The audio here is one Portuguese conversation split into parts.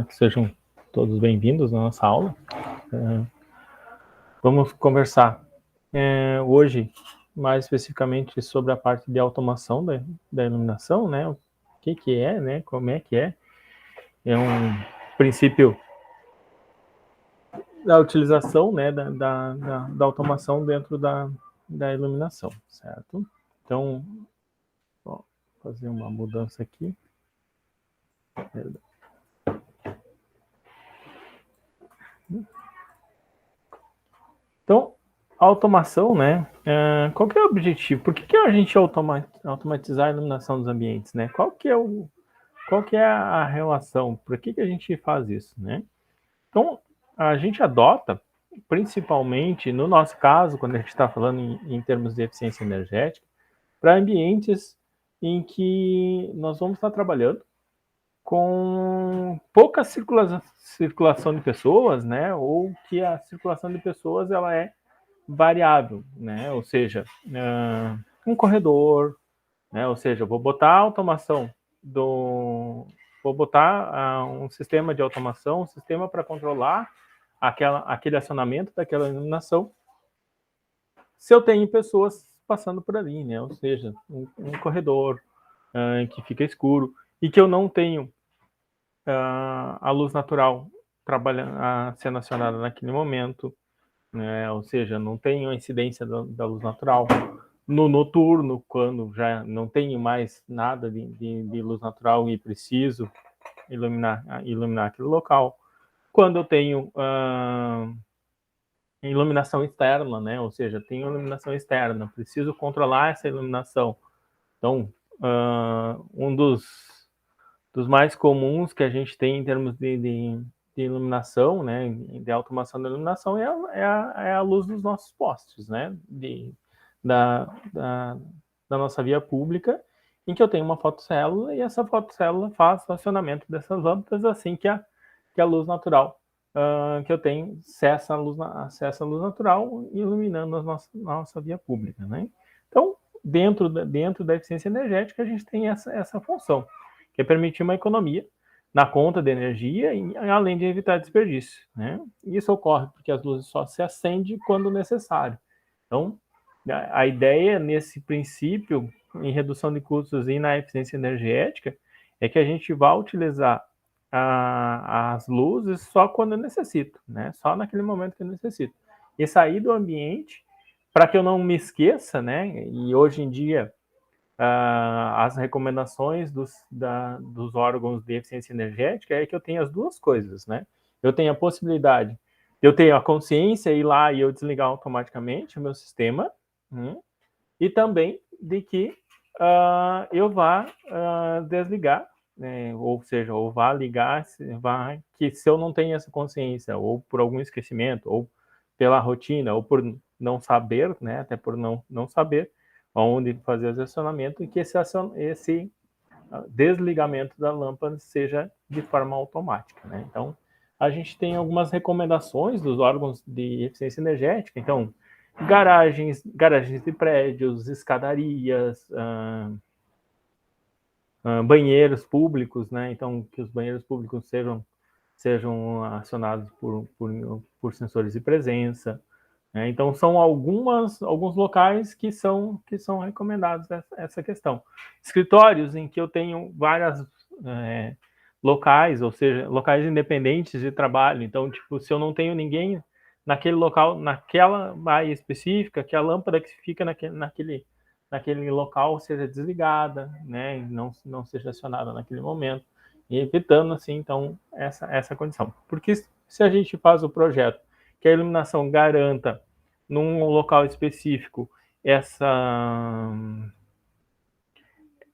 Sejam todos bem-vindos à nossa aula. Vamos conversar hoje, mais especificamente, sobre a parte de automação da iluminação, né? O que é, né? Como é que é? É um princípio da utilização, né, da automação dentro da iluminação, certo? Então, vou fazer uma mudança aqui. Então, a automação, né? Qual que é o objetivo? Por que a gente automatizar a iluminação dos ambientes, né? Qual que é a relação? Por que a gente faz isso, né? Então, a gente adota, principalmente no nosso caso, quando a gente está falando em termos de eficiência energética, para ambientes em que nós vamos estar trabalhando com pouca circulação de pessoas, né? Ou que a circulação de pessoas ela é variável, né? Ou seja, um corredor, né? Ou seja, eu vou botar automação vou botar um sistema de automação, um sistema para controlar aquele acionamento daquela iluminação. Se eu tenho pessoas passando por ali, né? Ou seja, um corredor que fica escuro e que eu não tenho a luz natural sendo acionada naquele momento, né? Ou seja, não tenho a incidência da luz natural. No noturno, quando já não tenho mais nada de luz natural e preciso iluminar aquele local. Quando eu tenho iluminação externa, né? Ou seja, tenho iluminação externa, preciso controlar essa iluminação. Então, um dos mais comuns que a gente tem em termos de iluminação, né, de automação da iluminação, é a luz dos nossos postes, né, da nossa via pública, em que eu tenho uma fotocélula e essa fotocélula faz o acionamento dessas lâmpadas assim que a luz natural que eu tenho acessa a luz natural iluminando a nossa via pública, né? Então, dentro da eficiência energética, a gente tem essa função, que é permitir uma economia na conta de energia, além de evitar desperdício, né? Isso ocorre porque as luzes só se acendem quando necessário. Então, a ideia nesse princípio, em redução de custos e na eficiência energética, é que a gente vá utilizar as luzes só quando eu necessito, né? Só naquele momento que eu necessito. E sair do ambiente para que eu não me esqueça, né? E hoje em dia as recomendações dos órgãos de eficiência energética é que eu tenha as duas coisas, né? Eu tenho a possibilidade, eu tenho a consciência ir lá e eu desligar automaticamente o meu sistema, e também de que eu vá desligar, né? Ou seja, ou vá ligar, que se eu não tenho essa consciência, ou por algum esquecimento, ou pela rotina, ou por não saber, né? Até por não saber, onde fazer o acionamento e que esse desligamento da lâmpada seja de forma automática, né? Então, a gente tem algumas recomendações dos órgãos de eficiência energética. Então, garagens de prédios, escadarias, banheiros públicos, né? Então, que os banheiros públicos sejam acionados por sensores de presença. Então, são alguns locais que são recomendados essa questão. Escritórios em que eu tenho várias locais, ou seja, locais independentes de trabalho. Então, tipo, se eu não tenho ninguém naquele local, naquela área específica, que a lâmpada que fica naquele local seja desligada, né, e não seja acionada naquele momento, e evitando, assim, então, essa condição. Porque se a gente faz o projeto que a iluminação garanta num local específico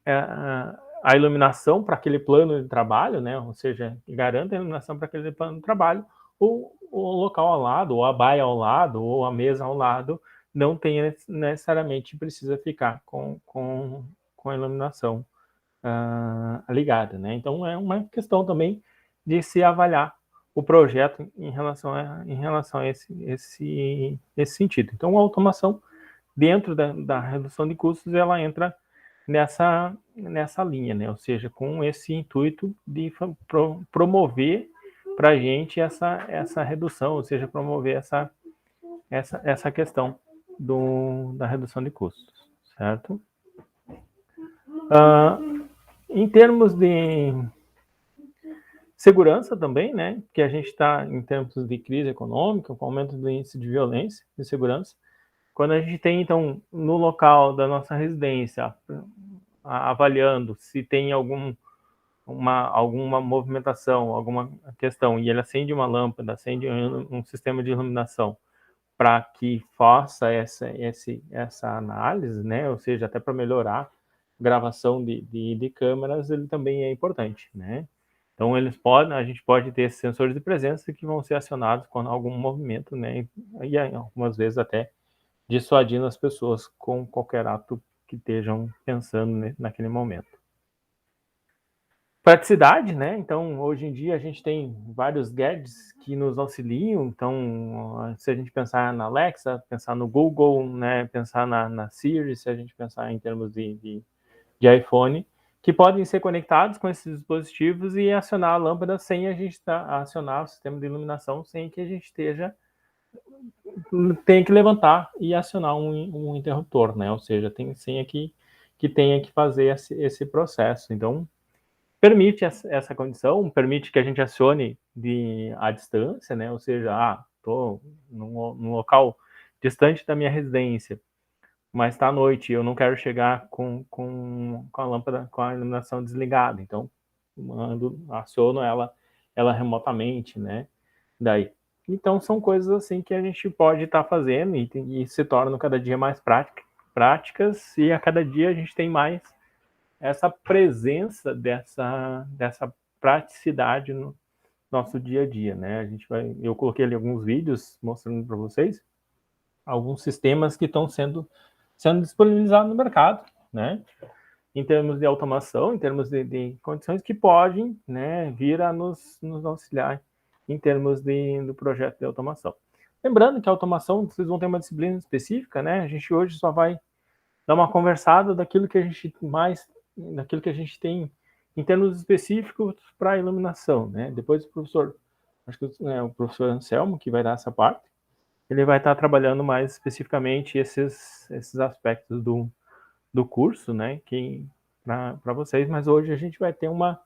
a iluminação para aquele plano de trabalho, né? Ou seja, garanta a iluminação para aquele plano de trabalho, o local ao lado, ou a baia ao lado, ou a mesa ao lado, não tem necessariamente precisa ficar com a iluminação ligada, né? Então é uma questão também de se avaliar o projeto em relação a esse sentido. Então a automação dentro da redução de custos ela entra nessa linha, né? Ou seja, com esse intuito de promover para a gente essa redução, ou seja, promover essa questão da redução de custos, certo? Em termos de segurança também, né? Que a gente está em tempos de crise econômica, com aumento do índice de violência e segurança. Quando a gente tem, então, no local da nossa residência, avaliando se tem alguma movimentação, alguma questão, e ele acende uma lâmpada, acende um sistema de iluminação para que faça essa análise, né? Ou seja, até para melhorar gravação de câmeras, ele também é importante, né? Então a gente pode ter sensores de presença que vão ser acionados quando há algum movimento, né? E algumas vezes até dissuadindo as pessoas com qualquer ato que estejam pensando naquele momento. Praticidade, né? Então, hoje em dia a gente tem vários gadgets que nos auxiliam. Então, se a gente pensar na Alexa, pensar no Google, né? Pensar na Siri, se a gente pensar em termos de iPhone, que podem ser conectados com esses dispositivos e acionar a lâmpada sem a gente acionar o sistema de iluminação, sem que a gente tenha que levantar e acionar um interruptor, né? Ou seja, sem que tenha que fazer esse processo. Então, permite essa condição, permite que a gente acione à distância, né? Ou seja, estou num local distante da minha residência, mas está à noite, eu não quero chegar com a lâmpada, com a iluminação desligada, então aciono ela remotamente, né? Daí. Então são coisas assim que a gente pode estar fazendo e se tornam cada dia mais práticas, e a cada dia a gente tem mais essa presença dessa praticidade no nosso dia a dia, né? Eu coloquei ali alguns vídeos mostrando para vocês alguns sistemas que estão sendo disponibilizados no mercado, né? Em termos de automação, em termos de condições que podem, né, vir a nos auxiliar em termos do projeto de automação. Lembrando que a automação, vocês vão ter uma disciplina específica, né? A gente hoje só vai dar uma conversada daquilo que a gente tem em termos específicos para a iluminação, né? Depois acho que o professor Anselmo, que vai dar essa parte, ele vai estar trabalhando mais especificamente esses aspectos do curso, né? Para vocês, mas hoje a gente vai ter uma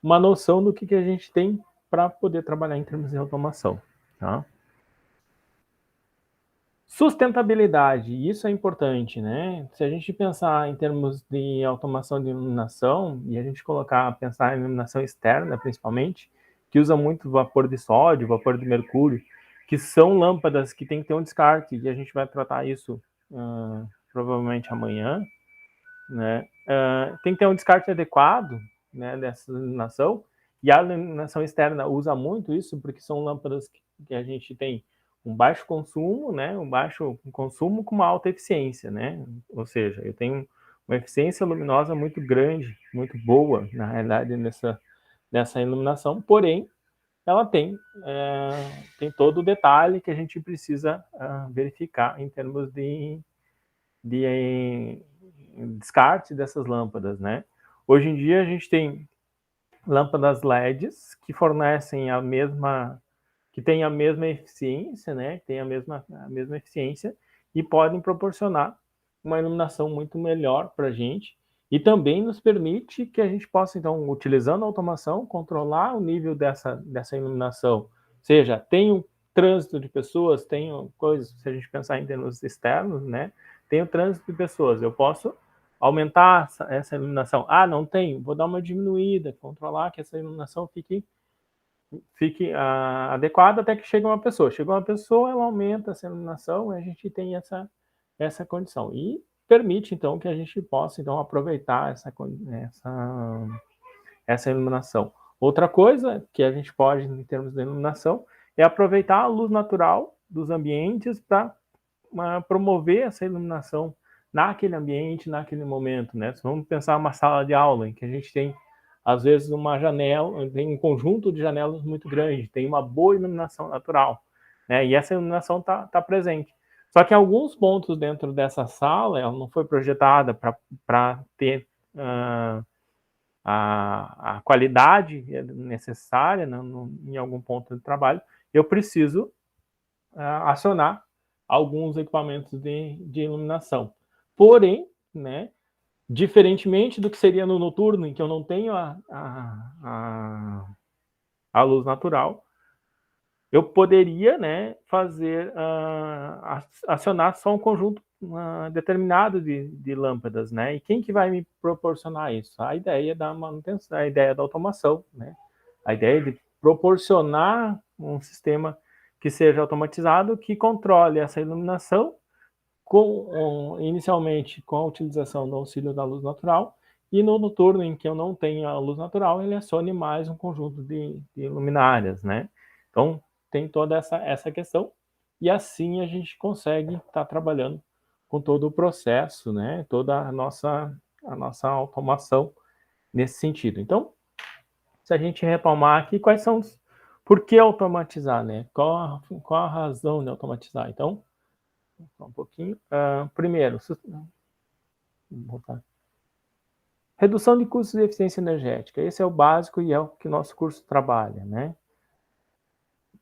noção do que a gente tem para poder trabalhar em termos de automação, tá? Sustentabilidade, isso é importante, né? Se a gente pensar em termos de automação de iluminação e a gente pensar em iluminação externa, principalmente, que usa muito vapor de sódio, vapor de mercúrio, que são lâmpadas que tem que ter um descarte, e a gente vai tratar isso provavelmente amanhã, né? Tem que ter um descarte adequado, né, dessa iluminação, e a iluminação externa usa muito isso, porque são lâmpadas que a gente tem um baixo consumo, né, um baixo consumo com uma alta eficiência, né? Ou seja, eu tenho uma eficiência luminosa muito grande, muito boa, na realidade, nessa iluminação, porém, ela tem todo o detalhe que a gente precisa verificar em termos de descarte dessas lâmpadas, né? Hoje em dia a gente tem lâmpadas LEDs que fornecem que têm a mesma eficiência, né? Tem a mesma eficiência e podem proporcionar uma iluminação muito melhor para a gente, e também nos permite que a gente possa, então, utilizando a automação, controlar o nível dessa iluminação. Ou seja, tem um trânsito de pessoas, tem coisas, se a gente pensar em termos externos, né? Tem o trânsito de pessoas, eu posso aumentar essa iluminação. Não tem, vou dar uma diminuída, controlar que essa iluminação fique adequada até que chegue uma pessoa. Chegou uma pessoa, ela aumenta essa iluminação e a gente tem essa condição. E permite, então, que a gente possa, então, aproveitar essa iluminação. Outra coisa que a gente pode, em termos de iluminação, é aproveitar a luz natural dos ambientes para promover essa iluminação naquele ambiente, naquele momento, né? Vamos pensar uma sala de aula em que a gente tem, às vezes, uma janela, tem um conjunto de janelas muito grande, tem uma boa iluminação natural, né? E essa iluminação está presente. Só que alguns pontos dentro dessa sala, ela não foi projetada para ter a qualidade necessária, né, em algum ponto de trabalho. Eu preciso acionar alguns equipamentos de iluminação. Porém, né, diferentemente do que seria no noturno, em que eu não tenho a luz natural, eu poderia, né, fazer, acionar só um conjunto determinado de lâmpadas, né? E quem que vai me proporcionar isso? A ideia da manutenção, a ideia da automação, né? A ideia de proporcionar um sistema que seja automatizado, que controle essa iluminação, inicialmente com a utilização do auxílio da luz natural, e no noturno, em que eu não tenho a luz natural, ele acione mais um conjunto de luminárias, né? Então, tem toda essa questão, e assim a gente consegue estar trabalhando com todo o processo, né? Toda a nossa automação nesse sentido. Então, se a gente retomar aqui, quais são os... Por que automatizar, né? Qual a razão de automatizar? Então, só um pouquinho. Primeiro, redução de custos e eficiência energética. Esse é o básico e é o que o nosso curso trabalha, né?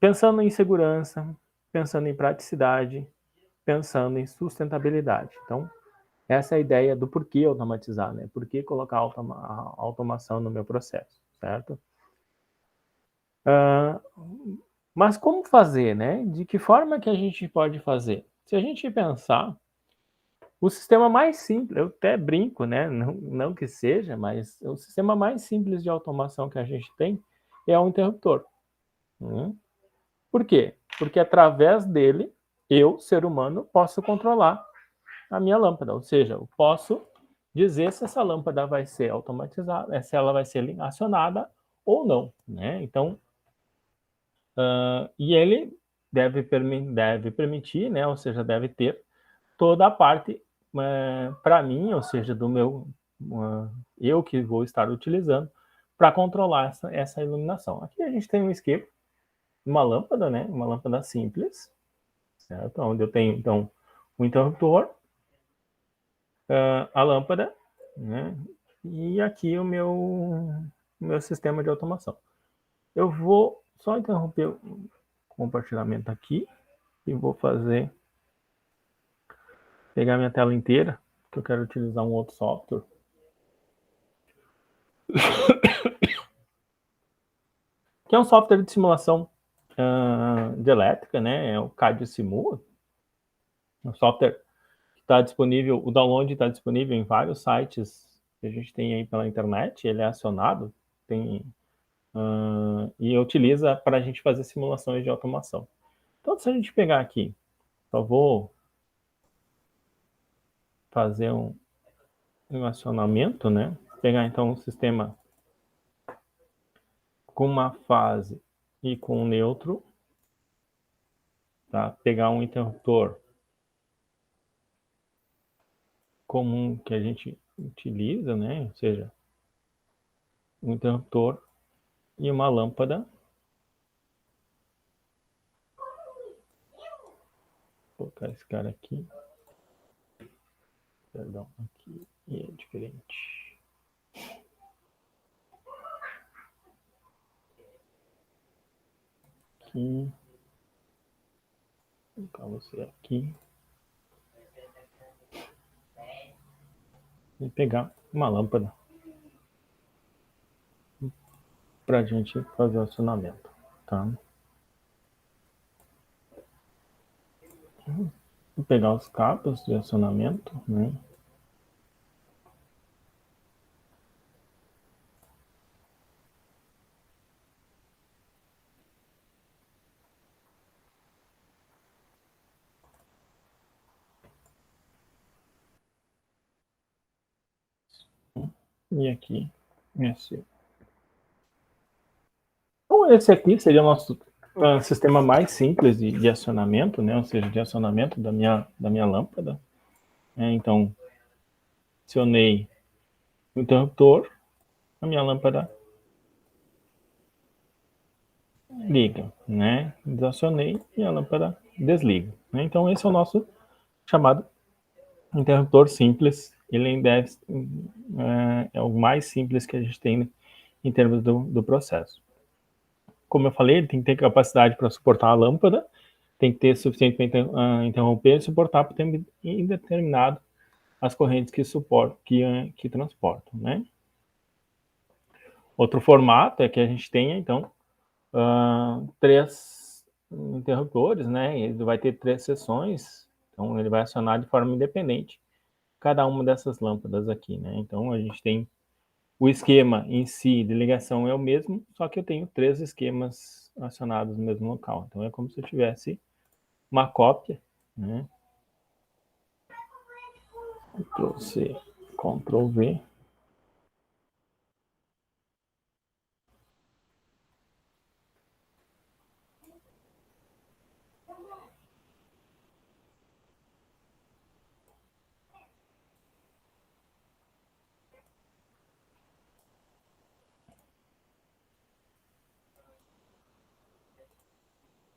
Pensando em segurança, pensando em praticidade, pensando em sustentabilidade. Então, essa é a ideia do porquê automatizar, né? Por que colocar a automação no meu processo, certo? Mas como fazer, né? De que forma que a gente pode fazer? Se a gente pensar, o sistema mais simples, eu até brinco, né? Não que seja, mas o sistema mais simples de automação que a gente tem é o interruptor. Por quê? Porque através dele, eu, ser humano, posso controlar a minha lâmpada. Ou seja, eu posso dizer se essa lâmpada vai ser automatizada, se ela vai ser acionada ou não, né? Então, e ele deve permitir, né? Ou seja, deve ter toda a parte para mim, ou seja, do meu eu que vou estar utilizando para controlar essa iluminação. Aqui a gente tem um esquema, uma lâmpada, né? Uma lâmpada simples, certo? Onde eu tenho então o interruptor, a lâmpada, né? E aqui o meu sistema de automação. Eu vou só interromper o compartilhamento aqui e vou pegar minha tela inteira, que eu quero utilizar um outro software. Que é um software de simulação de elétrica, né? É o CAD Simula. Um software que está disponível, o download está disponível em vários sites que a gente tem aí pela internet. Ele é acionado, e utiliza para a gente fazer simulações de automação. Então, se a gente pegar aqui, só vou fazer um acionamento, né? Pegar então um sistema com uma fase e com um neutro, tá? Pegar um interruptor comum que a gente utiliza, né? Ou seja, um interruptor e uma lâmpada. Vou colocar esse cara aqui. Perdão, aqui é diferente. Aqui. Vou colocar você aqui. E pegar uma lâmpada para a gente fazer o acionamento, tá? Vou pegar os cabos de acionamento, né? E aqui, esse. Então, esse aqui seria o nosso sistema mais simples de acionamento, né? Ou seja, de acionamento da minha lâmpada. Então, acionei o interruptor, a minha lâmpada liga, né? Desacionei e a lâmpada desliga. Né? Então, esse é o nosso chamado interruptor simples. Ele deve, é o mais simples que a gente tem em termos do processo. Como eu falei, ele tem que ter capacidade para suportar a lâmpada, tem que ter suficiente para interromper e suportar por tempo indeterminado as correntes que transportam, né? Outro formato é que a gente tenha, então, 3 interruptores, né? Ele vai ter 3 seções, então ele vai acionar de forma independente cada uma dessas lâmpadas aqui, né? Então a gente tem o esquema em si de ligação é o mesmo, só que eu tenho 3 esquemas acionados no mesmo local. Então é como se eu tivesse uma cópia, né? Ctrl+C, Ctrl+V.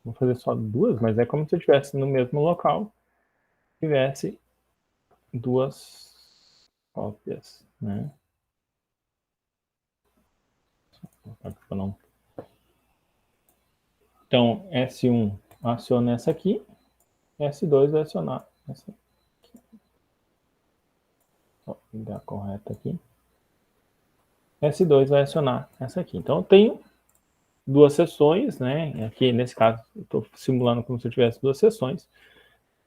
Vou fazer só 2, mas é como se eu estivesse no mesmo local, tivesse 2 cópias, né? Então, S1 aciona essa aqui, S2 vai acionar essa aqui. Vou dar correto aqui. S2 vai acionar essa aqui. Então, eu tenho 2 sessões, né? Aqui, nesse caso, eu estou simulando como se eu tivesse 2 sessões,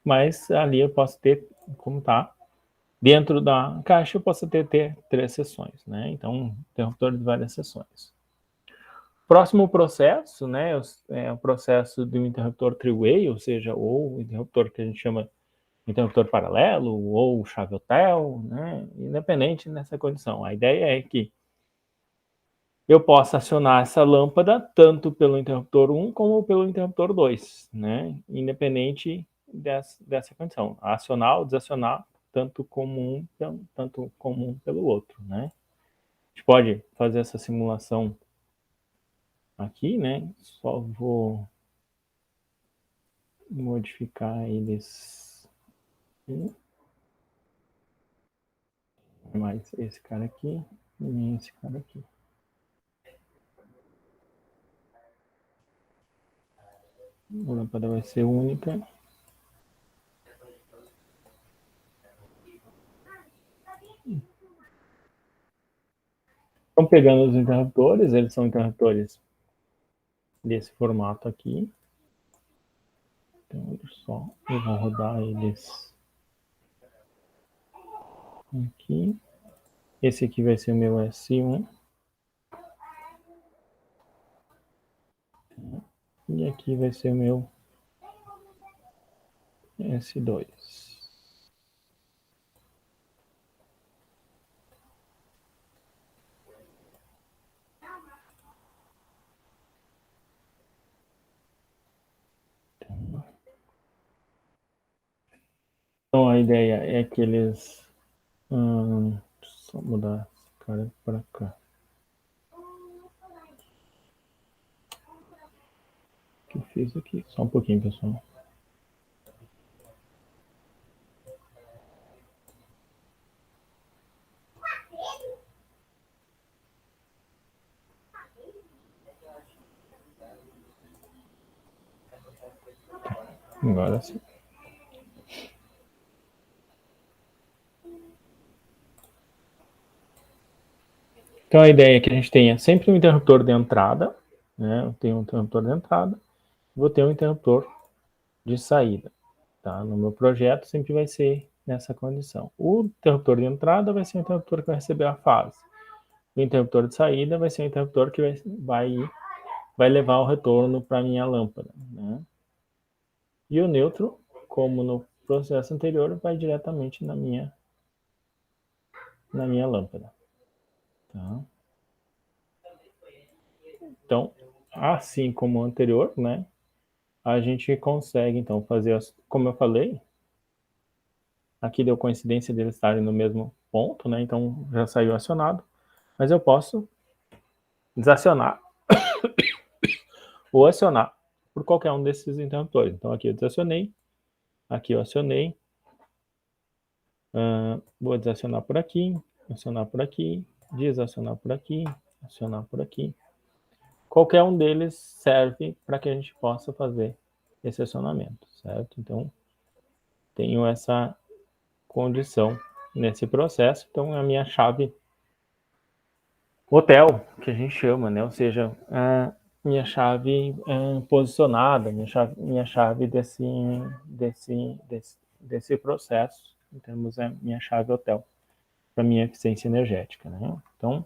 mas ali eu posso ter, como está, dentro da caixa eu posso ter 3 sessões, né? Então, interruptor de várias sessões. Próximo processo, né, é o processo do interruptor three-way, ou seja, ou o interruptor que a gente chama de interruptor paralelo, ou chave hotel, né, independente nessa condição. A ideia é que eu possa acionar essa lâmpada tanto pelo interruptor 1 como pelo interruptor 2, né, independente dessa condição. Acionar ou desacionar tanto como um pelo outro, né. A gente pode fazer essa simulação aqui, né, só vou modificar eles. Mais esse cara aqui e esse cara aqui. A lâmpada vai ser única. Estão pegando os interruptores, eles são interruptores desse formato aqui. Então, só eu vou rodar eles aqui. Esse aqui vai ser o meu S1. E aqui vai ser o meu S2. Então a ideia é que eles... só mudar esse cara para cá. O que eu fiz aqui? Só um pouquinho, pessoal. Agora sim. Então a ideia é que a gente tenha sempre um interruptor de entrada, né? Eu tenho um interruptor de entrada, vou ter um interruptor de saída, tá? No meu projeto sempre vai ser nessa condição. O interruptor de entrada vai ser o interruptor que vai receber a fase. O interruptor de saída vai ser o interruptor que vai levar o retorno para a minha lâmpada, né? E o neutro, como no processo anterior, vai diretamente na minha lâmpada, tá? Então, assim como o anterior, né? A gente consegue, então, fazer, como eu falei, aqui deu coincidência de eles estarem no mesmo ponto, né? Então, já saiu acionado, mas eu posso desacionar ou acionar por qualquer um desses interruptores. Então, aqui eu desacionei, aqui eu acionei, Vou desacionar por aqui, acionar por aqui, desacionar por aqui, acionar por aqui. Qualquer um deles serve para que a gente possa fazer esse acionamento, certo? Então, tenho essa condição nesse processo. Então, a minha chave hotel, que a gente chama, né? Ou seja, a minha chave posicionada, minha chave desse processo, em termos da minha chave hotel, para minha eficiência energética, né? Então,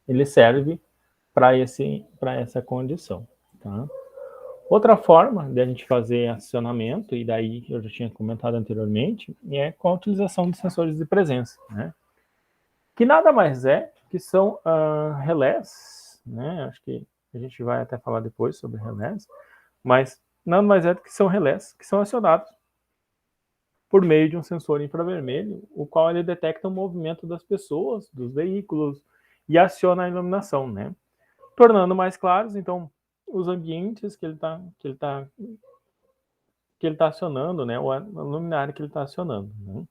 ele serve para essa condição, tá? Outra forma de a gente fazer acionamento, e daí eu já tinha comentado anteriormente, é com a utilização de sensores de presença, né? Que nada mais é que são relés, né? Acho que a gente vai até falar depois sobre relés, mas nada mais é do que são relés que são acionados por meio de um sensor infravermelho, o qual ele detecta o movimento das pessoas, dos veículos e aciona a iluminação, né? Tornando mais claros, então, os ambientes que ele está acionando, né? O luminária que ele está acionando, né?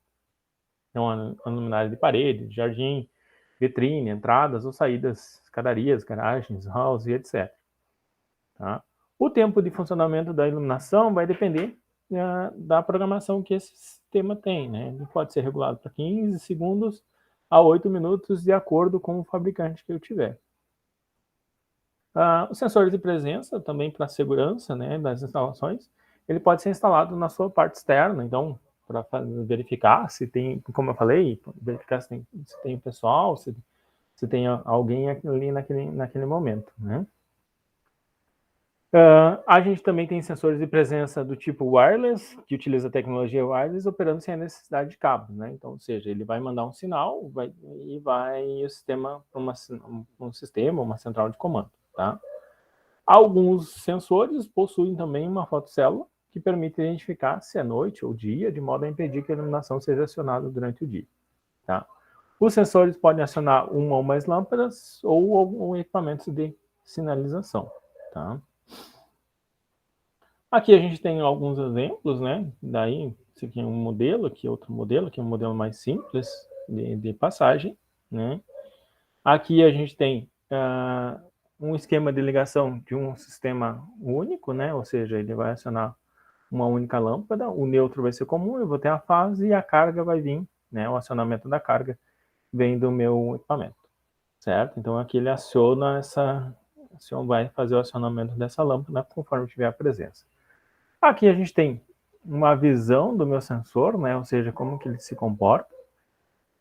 É uma luminária de parede, de jardim, vitrine, entradas ou saídas, escadarias, garagens, halls e etc. Tá? O tempo de funcionamento da iluminação vai depender da programação que esse sistema tem, né? Ele pode ser regulado para 15 segundos a 8 minutos, de acordo com o fabricante que eu tiver. Os sensores de presença, também para segurança, né, das instalações, ele pode ser instalado na sua parte externa, então, para verificar se tem, como eu falei, verificar se tem pessoal, se tem alguém ali naquele momento, né? A gente também tem sensores de presença do tipo wireless, que utiliza a tecnologia wireless, operando sem a necessidade de cabo, né? Então, ou seja, ele vai mandar um sinal o sistema para um sistema, uma central de comando, tá? Alguns sensores possuem também uma fotocélula que permite identificar se é noite ou dia, de modo a impedir que a iluminação seja acionada durante o dia, tá? Os sensores podem acionar uma ou mais lâmpadas ou equipamentos de sinalização, tá? Aqui a gente tem alguns exemplos, né? Daí, esse aqui é um modelo, aqui é outro modelo, aqui é um modelo mais simples de passagem, né? Aqui a gente tem um esquema de ligação de um sistema único, né? Ou seja, ele vai acionar uma única lâmpada, o neutro vai ser comum, eu vou ter a fase e a carga vai vir, né? O acionamento da carga vem do meu equipamento, certo? Então aqui ele vai fazer o acionamento dessa lâmpada conforme tiver a presença. Aqui a gente tem uma visão do meu sensor, né? Ou seja, como que ele se comporta.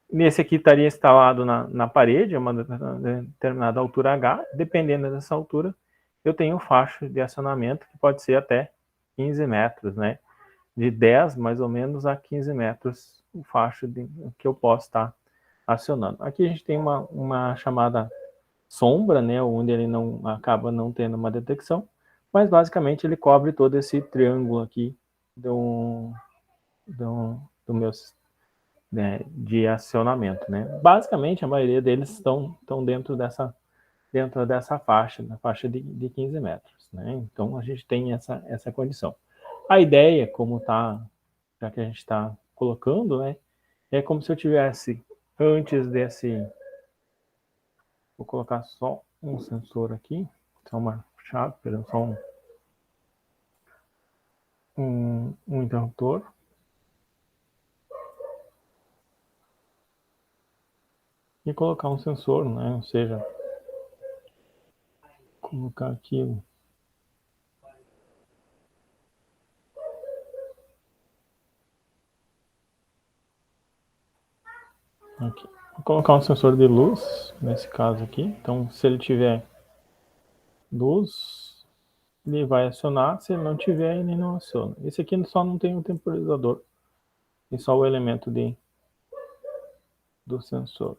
Nesse aqui estaria instalado na parede, a uma determinada altura H. Dependendo dessa altura, eu tenho um facho de acionamento que pode ser até 15 metros, né? De 10, mais ou menos, a 15 metros o facho que eu posso estar acionando. Aqui a gente tem uma chamada sombra, né? Onde ele acaba não tendo uma detecção, mas basicamente ele cobre todo esse triângulo aqui do meu né, de acionamento, né? Basicamente a maioria deles estão dentro dessa faixa, na faixa de 15 metros, né? Então a gente tem essa condição. A ideia, como está, já que a gente está colocando, né, é como se eu tivesse antes desse, vou colocar só um sensor aqui, só uma chave, perdão, só um interruptor. E colocar um sensor, né? Ou seja, colocar aqui aqui. Vou colocar um sensor de luz, nesse caso aqui. Então, se ele tiver luz, ele vai acionar. Se ele não tiver, ele não aciona. Esse aqui só não tem um temporizador. Tem só o elemento do sensor.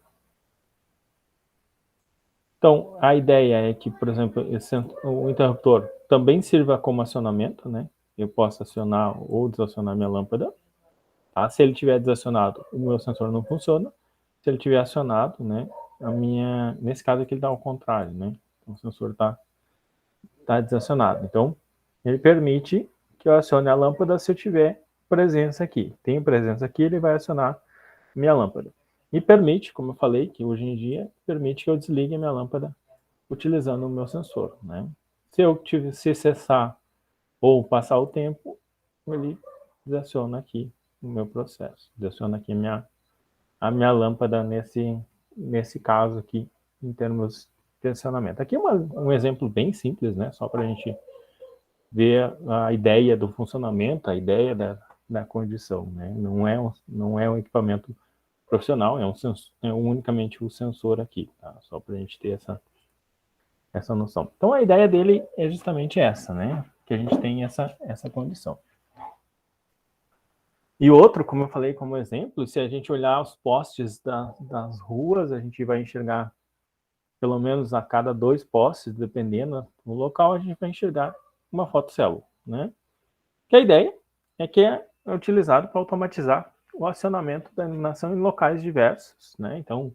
Então, a ideia é que, por exemplo, o interruptor também sirva como acionamento, né? Eu posso acionar ou desacionar minha lâmpada. Tá? Se ele tiver desacionado, o meu sensor não funciona. Se ele tiver acionado, né? Nesse caso aqui ele está ao contrário, né? Então, o sensor está desacionado. Então, ele permite que eu acione a lâmpada se eu tiver presença aqui. Tem presença aqui, ele vai acionar minha lâmpada. E permite, como eu falei, que hoje em dia, permite que eu desligue a minha lâmpada utilizando o meu sensor, né? Se cessar ou passar o tempo, ele desaciona aqui o meu processo, desaciona aqui a minha lâmpada nesse caso aqui, em termos de acionamento. Aqui é um exemplo bem simples, né? Só para a gente ver a ideia do funcionamento, a ideia da condição, né? Não é um equipamento profissional, é unicamente o sensor aqui, tá? Só para a gente ter essa noção. Então a ideia dele é justamente essa, né? Que a gente tem essa condição. E outro, como eu falei como exemplo, se a gente olhar os postes das ruas, a gente vai enxergar pelo menos a cada 2 postes, dependendo do local, a gente vai enxergar uma fotocélula, né? Que a ideia é que é utilizado para automatizar o acionamento da iluminação em locais diversos, né? Então,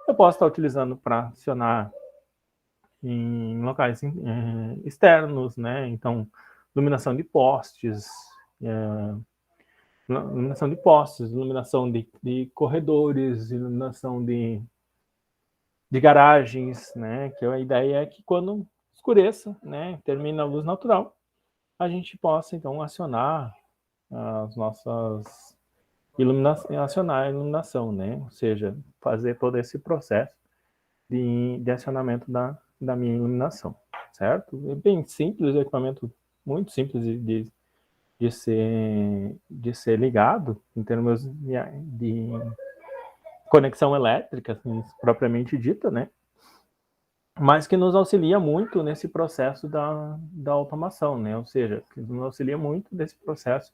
eu posso estar utilizando para acionar em locais externos, né? Então, iluminação de postes, iluminação de corredores, iluminação de garagens, né? Que a ideia é que quando escureça, né? Termina a luz natural, a gente possa então acionar as nossas acionar a iluminação, né? Ou seja, fazer todo esse processo de acionamento da minha iluminação, certo? É bem simples, o equipamento muito simples de ser ligado em termos de conexão elétrica, assim, propriamente dita, né? Mas que nos auxilia muito nesse processo da automação, né? Ou seja, que nos auxilia muito nesse processo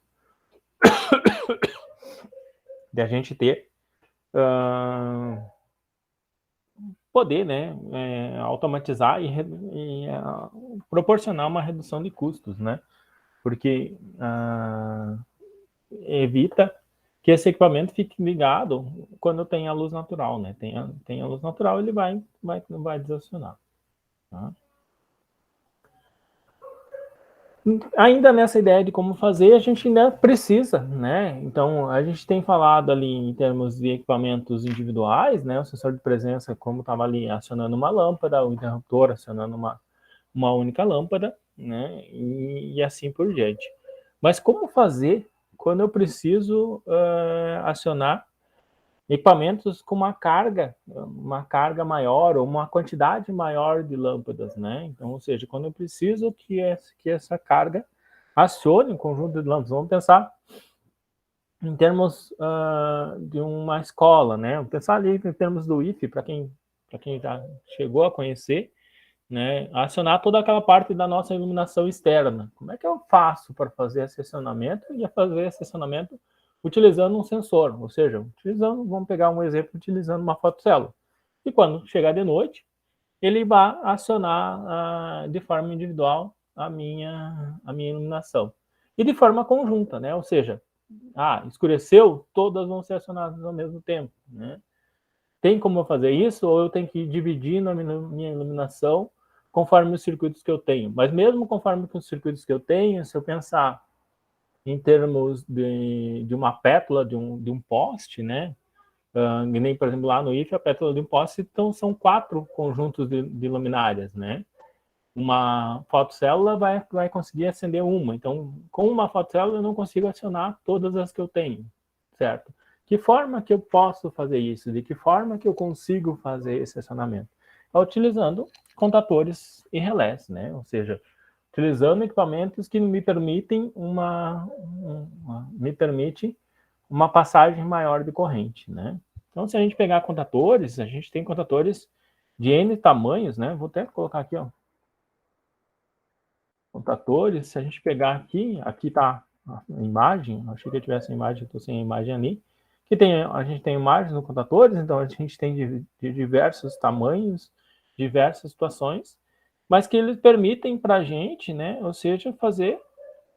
de a gente ter poder, né, automatizar e proporcionar uma redução de custos, né? Porque evita que esse equipamento fique ligado quando tem a luz natural, né? Tem a luz natural, ele vai desacionar. Tá? Ainda nessa ideia de como fazer, a gente ainda precisa, né? Então, a gente tem falado ali em termos de equipamentos individuais, né? O sensor de presença, como estava ali acionando uma lâmpada, o interruptor acionando uma única lâmpada, né? E assim por diante. Mas como fazer quando eu preciso acionar equipamentos com uma carga maior ou uma quantidade maior de lâmpadas, né? Então, ou seja, quando eu preciso que essa carga acione um conjunto de lâmpadas, vamos pensar em termos de uma escola, né? Vamos pensar ali em termos do IFE, para quem já chegou a conhecer, né? Acionar toda aquela parte da nossa iluminação externa. Como é que eu faço para fazer esse acionamento e fazer esse acionamento utilizando um sensor, ou seja, vamos pegar um exemplo, utilizando uma fotocélula. E quando chegar de noite, ele vai acionar de forma individual a minha iluminação. E de forma conjunta, né? Ou seja, escureceu, todas vão ser acionadas ao mesmo tempo, né? Tem como eu fazer isso, ou eu tenho que ir dividindo a minha iluminação conforme os circuitos que eu tenho. Mas mesmo conforme os circuitos que eu tenho, se eu pensar em termos de uma pétala de um poste, né? Nem, por exemplo, lá no IFE, a pétala de um poste, então são 4 conjuntos de luminárias, né? Uma fotocélula vai conseguir acender uma. Então, com uma fotocélula, eu não consigo acionar todas as que eu tenho, certo? Que forma que eu posso fazer isso? De que forma que eu consigo fazer esse acionamento? É utilizando contatores e relés, né? Ou seja, utilizando equipamentos que me permitem uma passagem maior de corrente, né? Então, se a gente pegar contatores, a gente tem contatores de N tamanhos, né? Vou até colocar aqui, ó, contatores. Se a gente pegar aqui está a imagem, achei que eu tivesse a imagem, estou sem a imagem ali, a gente tem imagens no contatores, então a gente tem de diversos tamanhos, diversas situações, mas que eles permitem para a gente, né, ou seja, fazer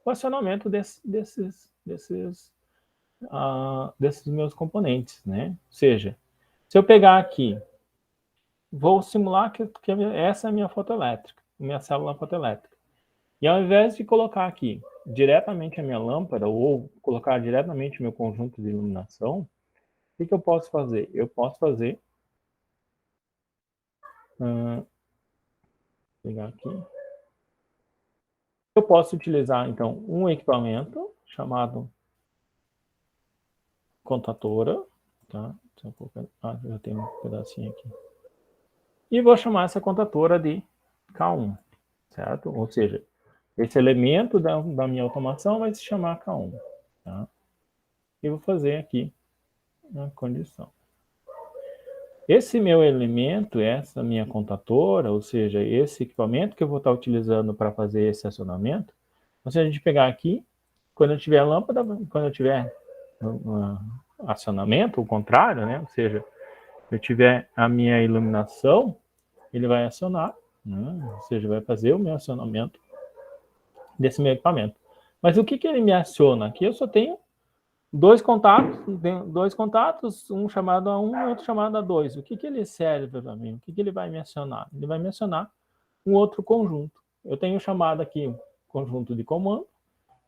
o acionamento desses meus componentes, né? Ou seja, se eu pegar aqui, vou simular que essa é a minha fotoelétrica, minha célula fotoelétrica. E ao invés de colocar aqui diretamente a minha lâmpada ou colocar diretamente o meu conjunto de iluminação, O que eu posso fazer? Eu posso fazer... vou pegar aqui. Eu posso utilizar, então, um equipamento chamado contatora. Tá? Já tem um pedacinho aqui. E vou chamar essa contatora de K1, certo? Ou seja, esse elemento da minha automação vai se chamar K1. Tá? E vou fazer aqui a condição. Esse meu elemento, essa minha contatora, ou seja, esse equipamento que eu vou estar utilizando para fazer esse acionamento, então, se a gente pegar aqui, quando eu tiver lâmpada, quando eu tiver acionamento, o contrário, né? Ou seja, eu tiver a minha iluminação, ele vai acionar, né? Ou seja, vai fazer o meu acionamento desse meu equipamento. Mas o que ele me aciona? Aqui eu só tenho dois contatos, um chamado A1 e outro chamado A2. O que ele serve para mim? O que ele vai me acionar? Ele vai me acionar um outro conjunto. Eu tenho chamado aqui um conjunto de comando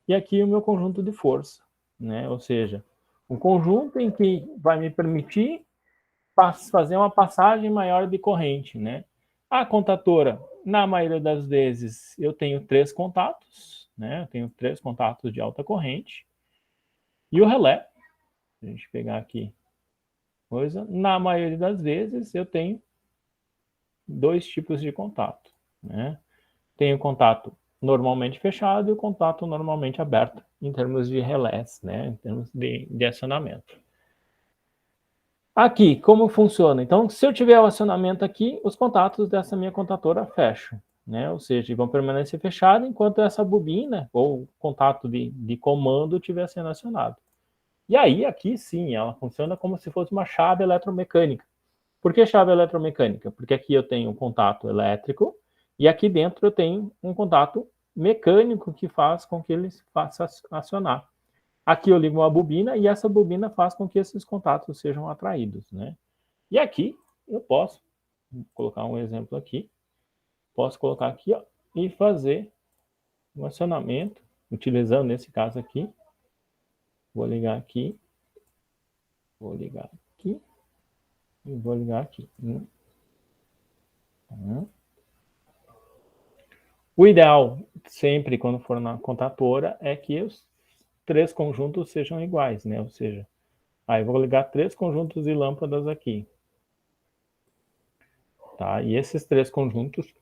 e aqui o meu conjunto de força, né? Ou seja, um conjunto em que vai me permitir fazer uma passagem maior de corrente, né? A contatora, na maioria das vezes, eu tenho 3 contatos, né? Eu tenho 3 contatos de alta corrente. E o relé, se a gente pegar aqui, na maioria das vezes, eu tenho 2 tipos de contato, né? Tenho contato normalmente fechado e o contato normalmente aberto, em termos de relés, né? Em termos de acionamento. Aqui, como funciona? Então, se eu tiver o acionamento aqui, os contatos dessa minha contatora fecham, né? Ou seja, vão permanecer fechados enquanto essa bobina ou contato de comando estiver sendo acionado. E aí, aqui sim, ela funciona como se fosse uma chave eletromecânica. Por que chave eletromecânica? Porque aqui eu tenho um contato elétrico e aqui dentro eu tenho um contato mecânico que faz com que ele faça acionar. Aqui eu ligo uma bobina e essa bobina faz com que esses contatos sejam atraídos, né? E aqui eu posso, vou colocar um exemplo aqui, posso colocar aqui, ó, e fazer um acionamento, utilizando nesse caso aqui, vou ligar aqui, vou ligar aqui, e vou ligar aqui. O ideal, sempre quando for na contatora, é que os 3 conjuntos sejam iguais, né? Ou seja, aí eu vou ligar 3 conjuntos de lâmpadas aqui. Tá? E esses 3 conjuntos,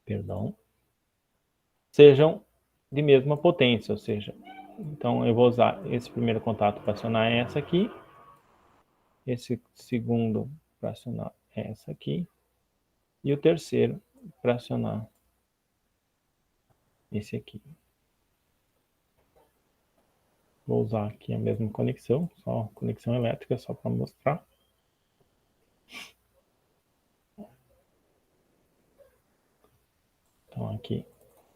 perdão, sejam de mesma potência, ou seja, então eu vou usar esse primeiro contato para acionar essa aqui, esse segundo para acionar essa aqui, e o terceiro para acionar esse aqui. Vou usar aqui a mesma conexão, só conexão elétrica, só para mostrar. Então aqui,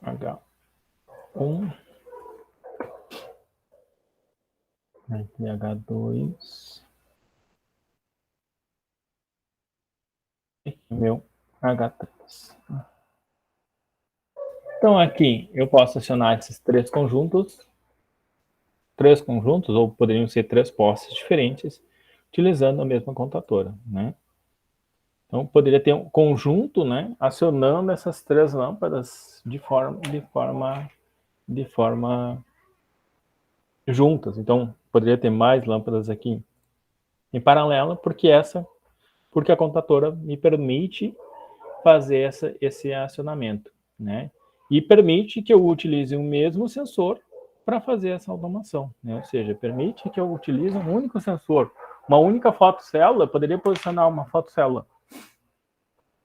H1, aqui H2, e meu H3. Então aqui eu posso acionar esses 3 conjuntos, ou poderiam ser 3 postes diferentes, utilizando a mesma contatora, né? Então poderia ter um conjunto, né, acionando essas 3 lâmpadas de forma juntas. Então poderia ter mais lâmpadas aqui em paralelo, porque a contatora me permite fazer esse acionamento, né? E permite que eu utilize o mesmo sensor para fazer essa automação, né? Ou seja, permite que eu utilize um único sensor, uma única fotocélula. Eu poderia posicionar uma fotocélula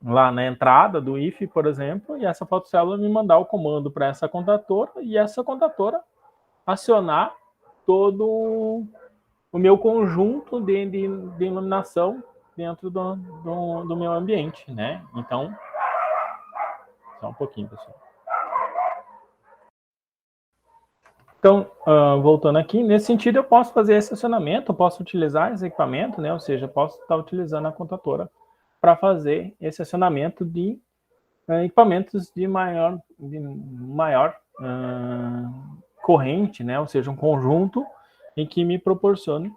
lá na entrada do IF, por exemplo, e essa fotocélula me mandar o comando para essa contatora e essa contatora acionar todo o meu conjunto de iluminação dentro do meu ambiente, né? Então, só um pouquinho, pessoal. Então, voltando aqui, nesse sentido eu posso fazer esse acionamento, eu posso utilizar esse equipamento, né? Ou seja, eu posso estar utilizando a contatora para fazer esse acionamento de equipamentos de maior corrente, né? Ou seja, um conjunto em que me proporcione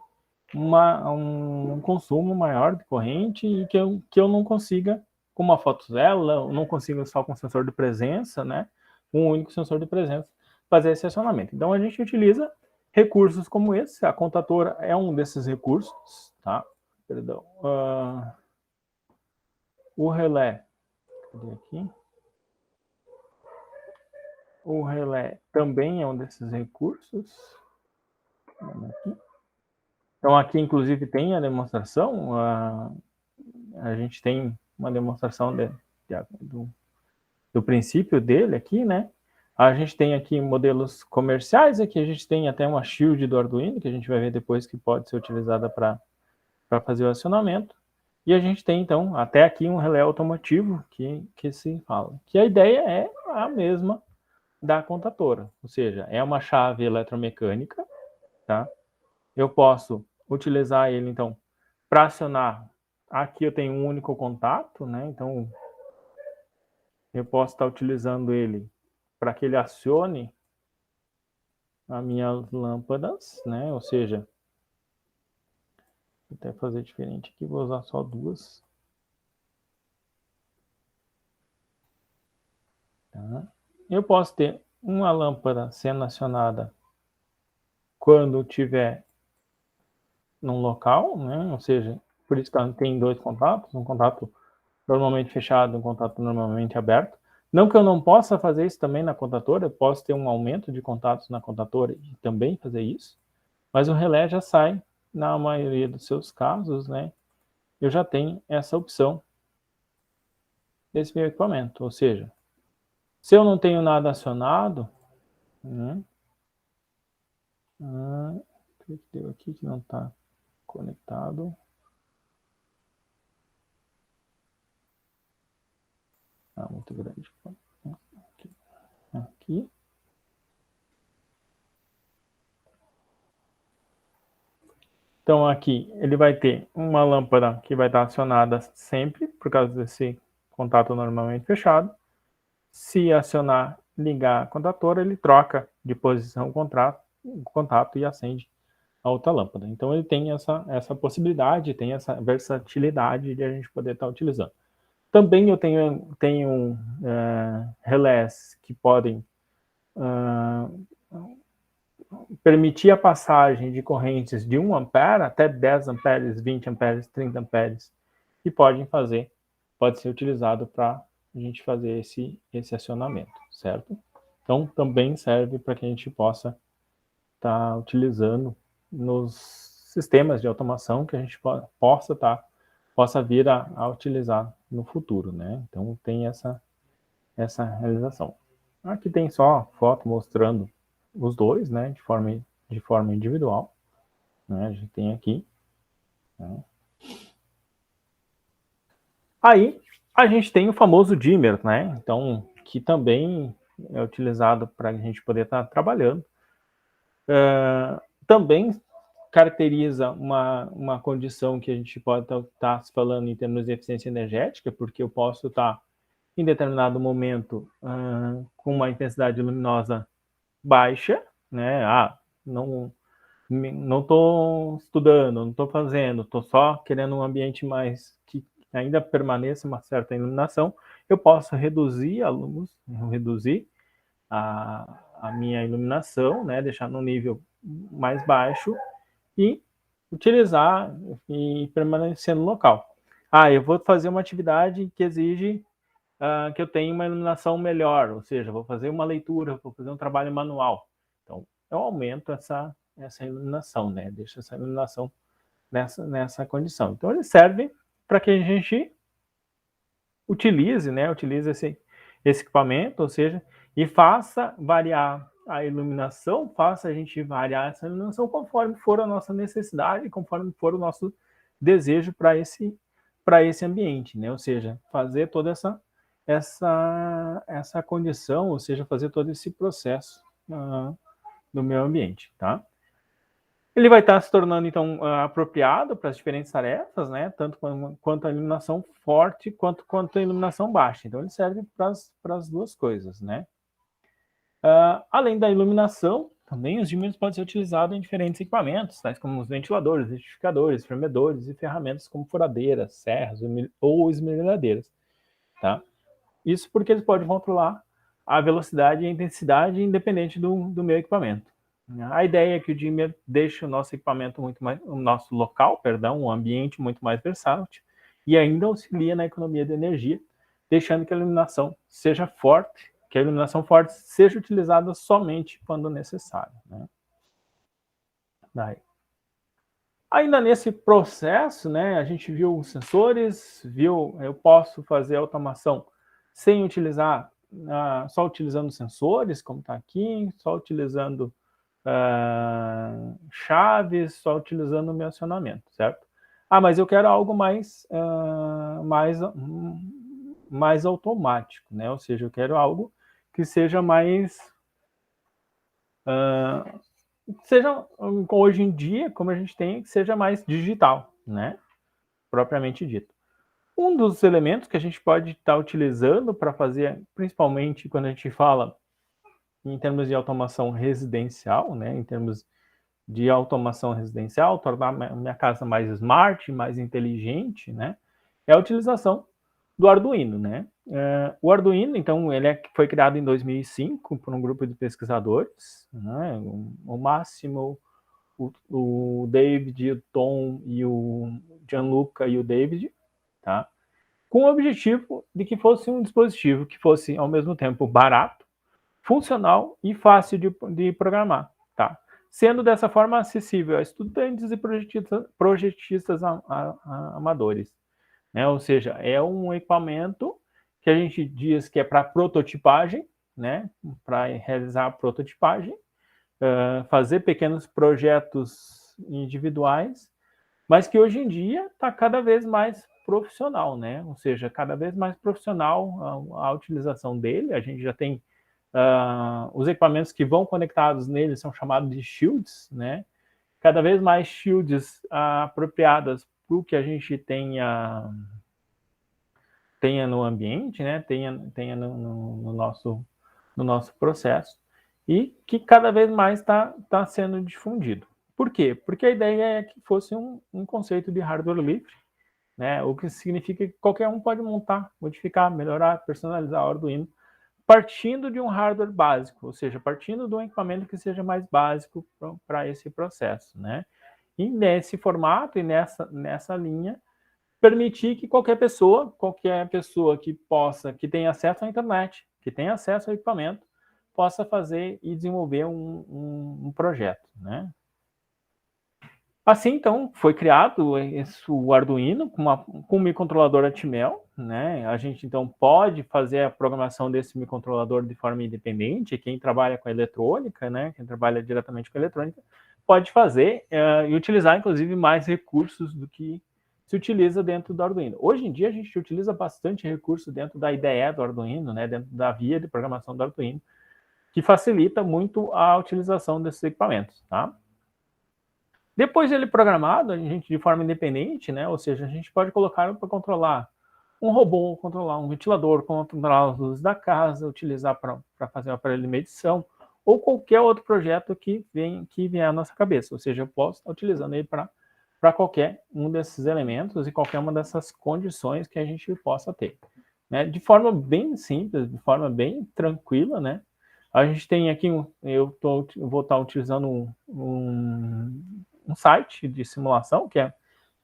um consumo maior de corrente e que eu não consiga, com uma fotozela, eu não consiga só com sensor de presença, né? Um único sensor de presença, fazer esse acionamento. Então, a gente utiliza recursos como esse. A contatora é um desses recursos, tá? Perdão. O relé. Cadê aqui? O relé também é um desses recursos. Aqui. Então, aqui, inclusive, tem a demonstração. A gente tem uma demonstração do princípio dele aqui, né? A gente tem aqui modelos comerciais, aqui a gente tem até uma shield do Arduino, que a gente vai ver depois que pode ser utilizada para fazer o acionamento. E a gente tem, então, até aqui um relé automotivo que se fala. Que a ideia é a mesma da contatora, ou seja, é uma chave eletromecânica, tá? Eu posso utilizar ele, então, para acionar. Aqui eu tenho um único contato, né? Então, eu posso estar utilizando ele para que ele acione as minhas lâmpadas, né? Ou seja, vou até fazer diferente aqui, vou usar só duas. Tá? Eu posso ter uma lâmpada sendo acionada quando tiver num local, né? Ou seja, por isso que tem dois contatos, um contato normalmente fechado, um contato normalmente aberto. Não que eu não possa fazer isso também na contatora, eu posso ter um aumento de contatos na contatora e também fazer isso, mas o relé já sai, na maioria dos seus casos, né? Eu já tenho essa opção desse meu equipamento, ou seja, se eu não tenho nada acionado, né? O que deu aqui que não está conectado? Muito grande. Aqui. Então, aqui ele vai ter uma lâmpada que vai estar acionada sempre, por causa desse contato normalmente fechado. Se acionar, ligar a contatora, ele troca de posição o contato e acende a outra lâmpada. Então, ele tem essa possibilidade, tem essa versatilidade de a gente poder estar utilizando. Também eu tenho relés que podem permitir a passagem de correntes de 1 ampere até 10 amperes, 20 amperes, 30 amperes, que pode ser utilizado para a gente fazer esse acionamento, certo? Então, também serve para que a gente possa estar utilizando nos sistemas de automação que a gente possa vir a utilizar no futuro, né? Então, tem essa realização. Aqui tem só foto mostrando os dois, né, de forma individual, né, a gente tem aqui. Né. Aí, a gente tem o famoso dimmer, né, então, que também é utilizado para a gente poder estar trabalhando. Também caracteriza uma condição que a gente pode estar falando em termos de eficiência energética, porque eu posso estar, em determinado momento, com uma intensidade luminosa baixa, né? Não estou estudando, não estou fazendo, estou só querendo um ambiente mais que ainda permaneça uma certa iluminação. Eu posso reduzir a luz, reduzir a minha iluminação, né? Deixar no nível mais baixo e utilizar e permanecer no local. Eu vou fazer uma atividade que exige que eu tenha uma iluminação melhor, ou seja, vou fazer uma leitura, vou fazer um trabalho manual. Então, eu aumento essa iluminação, né? Deixo essa iluminação nessa condição. Então, ele serve para que a gente utilize esse equipamento, ou seja, e faça variar a iluminação, faça a gente variar essa iluminação conforme for a nossa necessidade, conforme for o nosso desejo para esse ambiente, né? Ou seja, fazer toda essa condição, ou seja, fazer todo esse processo no meu ambiente, tá? Ele vai estar se tornando, então, apropriado para as diferentes tarefas, né? Tanto quanto a iluminação forte, quanto a iluminação baixa. Então, ele serve para as duas coisas, né? Além da iluminação, Também os dimers podem ser utilizados em diferentes equipamentos, tais como os ventiladores, liquidificadores, fermedores e ferramentas como furadeiras, serras ou esmerilhadeiras. Tá? Isso porque eles podem controlar a velocidade e a intensidade independente do meu equipamento. A ideia é que o dimmer deixe o nosso equipamento muito mais, o nosso local, perdão, o ambiente muito mais versátil e ainda auxilia na economia de energia, deixando que a iluminação seja forte, que a iluminação forte seja utilizada somente quando necessário. Né? Daí. Ainda nesse processo, né, a gente viu os sensores, eu posso fazer automação sem utilizar, só utilizando sensores, como está aqui, só utilizando chaves, só utilizando o mencionamento, certo? Mas eu quero algo mais automático, né? Ou seja, eu quero algo que seja mais... seja, hoje em dia, como a gente tem, que seja mais digital, né? Propriamente dito. Um dos elementos que a gente pode estar utilizando para fazer, principalmente quando a gente fala em termos de automação residencial, né? Em termos de automação residencial, tornar minha casa mais smart, mais inteligente, né? É a utilização do Arduino, né? O Arduino, então, foi criado em 2005 por um grupo de pesquisadores, né? O Máximo, o David, o Tom e o Gianluca e o David, tá? Com o objetivo de que fosse um dispositivo que fosse, ao mesmo tempo, barato, funcional e fácil de programar, tá? Sendo dessa forma acessível a estudantes e projetistas amadores. Né? Ou seja, é um equipamento que a gente diz que é para prototipagem, né? Para realizar a prototipagem, fazer pequenos projetos individuais, mas que hoje em dia está cada vez mais profissional, né? Ou seja, cada vez mais profissional a utilização dele. A gente já tem os equipamentos que vão conectados nele são chamados de shields, né? Cada vez mais shields apropriadas para o que a gente tenha no ambiente, né? tenha no nosso processo, e que cada vez mais está sendo difundido. Por quê? Porque a ideia é que fosse um conceito de hardware livre, né? O que significa que qualquer um pode montar, modificar, melhorar, personalizar o Arduino, partindo de um hardware básico, ou seja, partindo de um equipamento que seja mais básico para esse processo, né? E nesse formato e nessa linha, permitir que qualquer pessoa que tenha acesso à internet, que tenha acesso ao equipamento, possa fazer e desenvolver um projeto, né? Assim, então, foi criado o Arduino com um microcontrolador Atmel, né? A gente, então, pode fazer a programação desse microcontrolador de forma independente. Quem trabalha com eletrônica, né? Quem trabalha diretamente com eletrônica, pode fazer e utilizar, inclusive, mais recursos do que se utiliza dentro do Arduino. Hoje em dia, a gente utiliza bastante recurso dentro da IDE do Arduino, né? Dentro da via de programação do Arduino, que facilita muito a utilização desses equipamentos, tá? Depois de ele programado, a gente de forma independente, né? Ou seja, a gente pode colocar para controlar um robô, controlar um ventilador, controlar as luzes da casa, utilizar para fazer um aparelho de medição, ou qualquer outro projeto que vier à nossa cabeça. Ou seja, eu posso estar utilizando ele para qualquer um desses elementos e qualquer uma dessas condições que a gente possa ter. Né? De forma bem simples, de forma bem tranquila, né? A gente tem aqui, vou estar utilizando um site de simulação, que é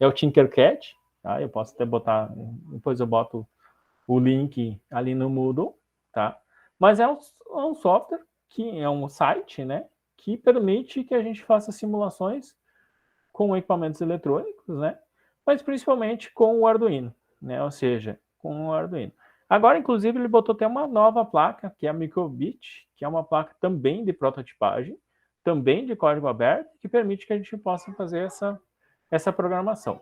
o Tinkercad, tá? Eu posso até botar, depois eu boto o link ali no Moodle, tá? Mas é um software, que é um site, né? Que permite que a gente faça simulações com equipamentos eletrônicos, né? Mas principalmente com o Arduino, né? Ou seja, com o Arduino. Agora, inclusive, ele botou até uma nova placa, que é a Microbit, que é uma placa também de prototipagem, também de código aberto, que permite que a gente possa fazer essa programação.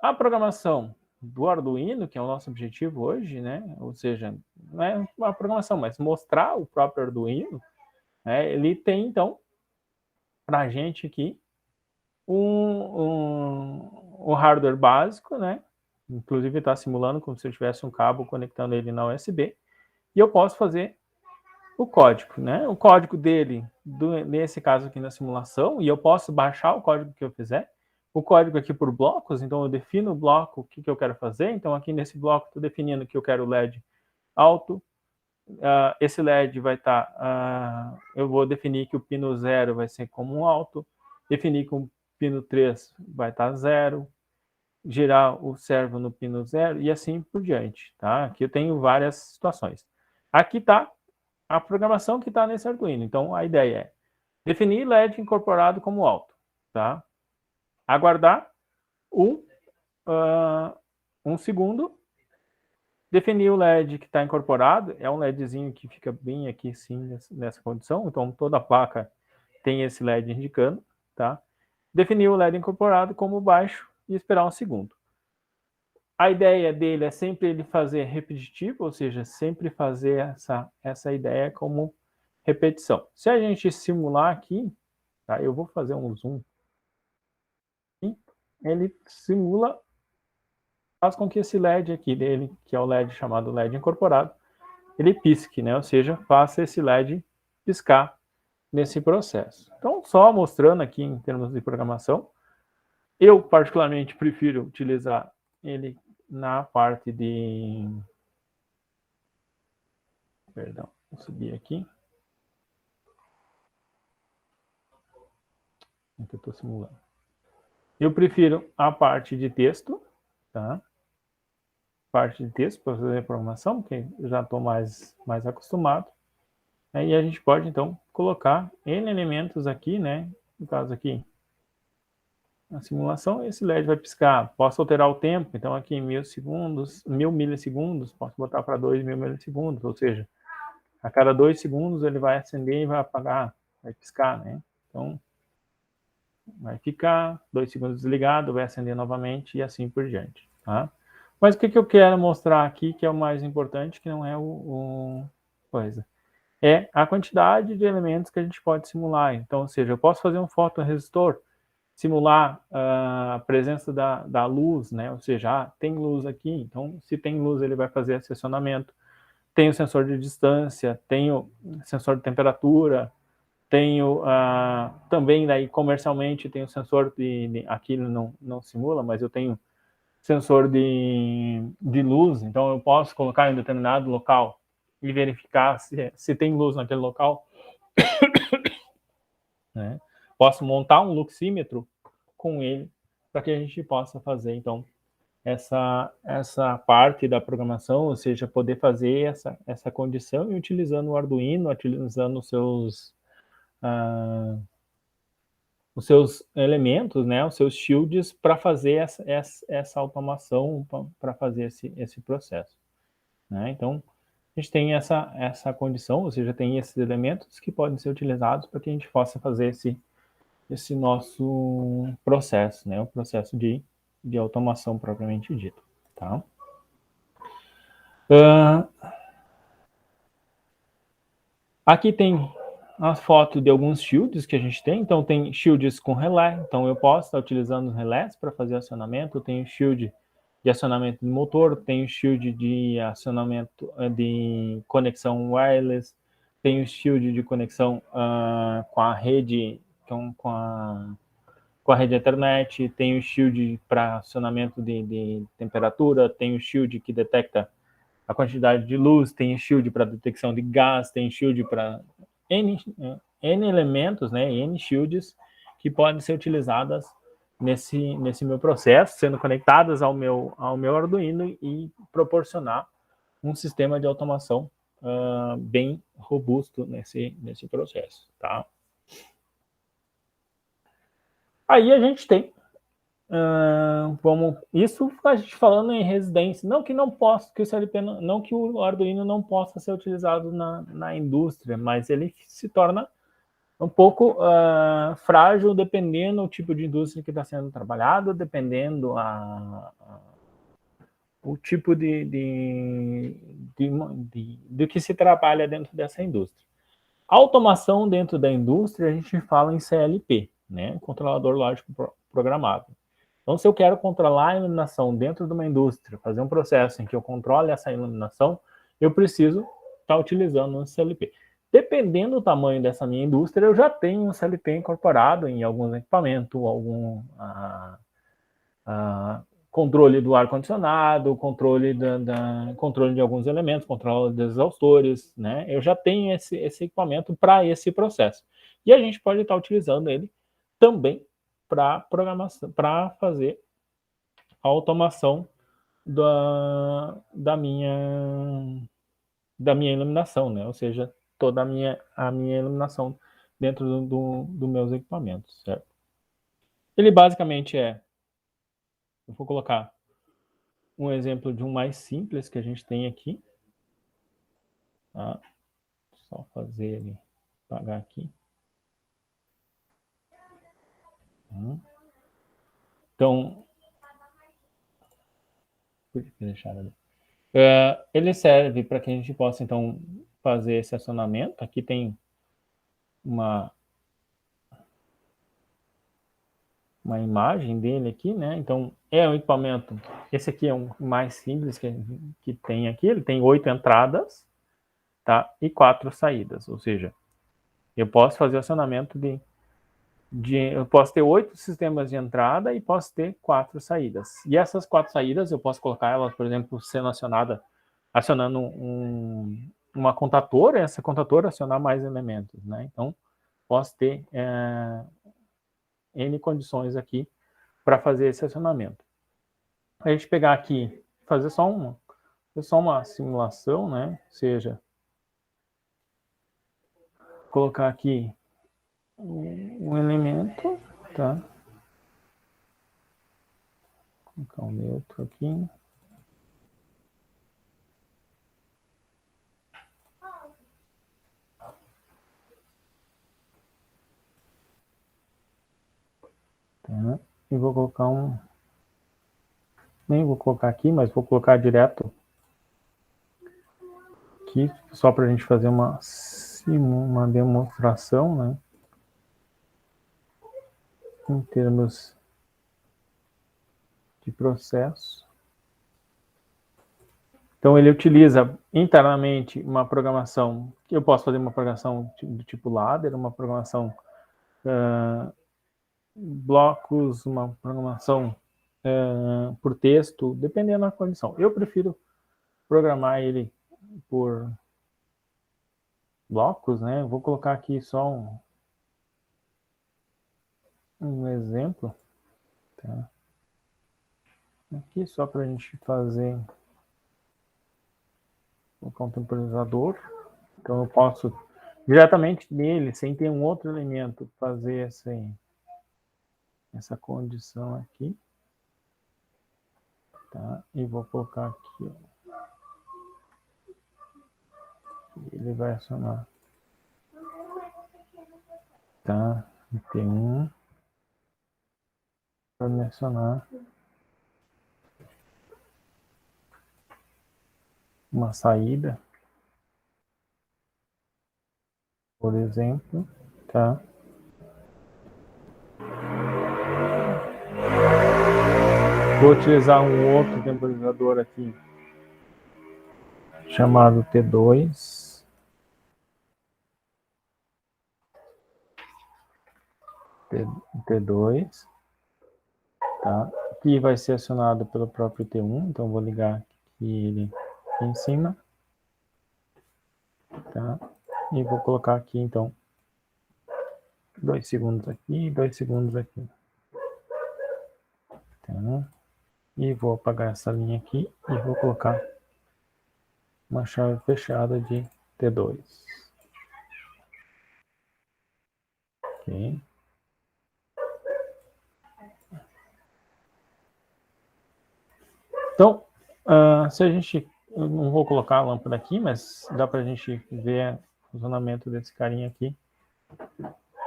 A programação do Arduino, que é o nosso objetivo hoje, né? Ou seja, não é uma programação, mas mostrar o próprio Arduino, né? Ele tem, então, para a gente aqui, um hardware básico, né? Inclusive está simulando como se eu tivesse um cabo conectando ele na USB, e eu posso fazer o código, né? O código dele, nesse caso aqui na simulação, e eu posso baixar o código que eu fizer. O código aqui por blocos, então eu defino o bloco, o que eu quero fazer. Então aqui nesse bloco estou definindo que eu quero LED alto. Esse LED vai estar, eu vou definir que o pino 0 vai ser como um alto, definir que o pino 3 vai estar 0, girar o servo no pino 0 e assim por diante, tá? Aqui eu tenho várias situações. Aqui está a programação que está nesse Arduino. Então, a ideia é definir LED incorporado como alto, tá? Aguardar um segundo, definir o LED que está incorporado, é um LEDzinho que fica bem aqui, sim, nessa condição, então toda a placa tem esse LED indicando, tá? Definir o LED incorporado como baixo e esperar um segundo. A ideia dele é sempre ele fazer repetitivo, ou seja, sempre fazer essa ideia como repetição. Se a gente simular aqui, tá? Eu vou fazer um zoom. Ele simula, faz com que esse LED aqui dele, que é o LED chamado LED incorporado, ele pisque, né? Ou seja, faça esse LED piscar nesse processo. Então, só mostrando aqui em termos de programação, eu particularmente prefiro utilizar ele na parte de... Perdão, vou subir aqui. É que eu estou simulando. Eu prefiro a parte de texto, tá? Parte de texto para fazer a programação, porque eu já estou mais acostumado. E a gente pode, então, colocar N elementos aqui, né? No caso aqui, na simulação, esse LED vai piscar. Posso alterar o tempo, então aqui em 1000 segundos, 1000 milissegundos, posso botar para 2000 milissegundos, ou seja, a cada 2 segundos ele vai acender e vai apagar, vai piscar, né? Então, vai ficar 2 segundos desligado, vai acender novamente e assim por diante, tá? Mas o que eu quero mostrar aqui, que é o mais importante, que não é coisa, é a quantidade de elementos que a gente pode simular. Então, ou seja, eu posso fazer um fotoresistor, simular a presença da luz, né? Ou seja, tem luz aqui, então se tem luz ele vai fazer acionamento. Tem o sensor de distância, tem o sensor de temperatura, tenho também daí comercialmente tem o sensor aqui não simula, mas eu tenho sensor de luz, então eu posso colocar em determinado local e verificar se tem luz naquele local. Né? Posso montar um luxímetro com ele para que a gente possa fazer, então, essa parte da programação, ou seja, poder fazer essa condição e utilizando o Arduino, utilizando os seus elementos, né, os seus shields para fazer essa automação, para fazer esse processo. Né? Então, a gente tem essa condição, ou seja, tem esses elementos que podem ser utilizados para que a gente possa fazer esse nosso processo, né, o processo de automação propriamente dito. Tá? Aqui tem a foto de alguns shields que a gente tem. Então, tem shields com relé. Então, eu posso estar utilizando os relés para fazer acionamento. Eu tenho shield de acionamento de motor, tenho shield de acionamento de conexão wireless, tenho shield de conexão com a rede, com a rede Ethernet, tenho shield para acionamento de temperatura, tenho shield que detecta a quantidade de luz, tem shield para detecção de gás, tem shield para N elementos, né, N shields que podem ser utilizadas nesse meu processo, sendo conectadas ao meu Arduino e proporcionar um sistema de automação bem robusto nesse processo, tá? Aí a gente tem isso a gente falando em residência, não que o CLP não que o Arduino não possa ser utilizado na indústria, mas ele se torna um pouco frágil dependendo do tipo de indústria que está sendo trabalhado, dependendo o tipo de que se trabalha dentro dessa indústria. A automação dentro da indústria, a gente fala em CLP, né? Controlador lógico programável. Então, se eu quero controlar a iluminação dentro de uma indústria, fazer um processo em que eu controle essa iluminação, eu preciso estar utilizando um CLP. Dependendo do tamanho dessa minha indústria, eu já tenho um CLT incorporado em alguns equipamentos, algum controle do ar-condicionado, controle de alguns elementos, controle dos exaustores, né? Eu já tenho esse equipamento para esse processo. E a gente pode estar utilizando ele também para programação, para fazer a automação da minha iluminação, né? Ou seja, toda a minha iluminação dentro dos meus equipamentos, certo? Ele basicamente eu vou colocar um exemplo de um mais simples que a gente tem aqui, tá? Só fazer ele apagar aqui. Então, ele serve para que a gente possa, então, fazer esse acionamento. Aqui tem uma imagem dele aqui, né? Então, é um equipamento. Esse aqui é um mais simples que tem aqui. Ele tem 8 entradas, tá? E 4 saídas. Ou seja, eu posso fazer acionamento eu posso ter 8 sistemas de entrada e posso ter 4 saídas. E essas 4 saídas eu posso colocar elas, por exemplo, sendo acionando uma contadora, essa contadora acionar mais elementos, né? Então, posso ter N condições aqui para fazer esse acionamento. A gente pegar aqui, fazer só uma simulação, né? Ou seja, colocar aqui um elemento, tá? Vou colocar um neutro aqui. Tá? E vou colocar nem vou colocar aqui, mas vou colocar direto aqui, só para a gente fazer uma demonstração, né? Em termos de processo. Então, ele utiliza internamente uma programação, eu posso fazer uma programação do tipo ladder, uma programação blocos, uma programação por texto, dependendo da condição. Eu prefiro programar ele por blocos, né? Vou colocar aqui só um exemplo, tá? Aqui só para a gente fazer o contemporizador. Então eu posso diretamente nele, sem ter um outro elemento, fazer essa condição aqui, tá? E vou colocar aqui, ó. Ele vai acionar, tá? T1 para me acionar uma saída, por exemplo, tá? Vou utilizar um outro temporizador aqui, chamado T2. T2, tá? Aqui vai ser acionado pelo próprio T1, então vou ligar aqui ele aqui em cima, tá? E vou colocar aqui, então, 2 segundos aqui e 2 segundos aqui. Tá? E vou apagar essa linha aqui e vou colocar uma chave fechada de T2. Ok. Então, se a gente... Eu não vou colocar a lâmpada aqui, mas dá para a gente ver o funcionamento desse carinha aqui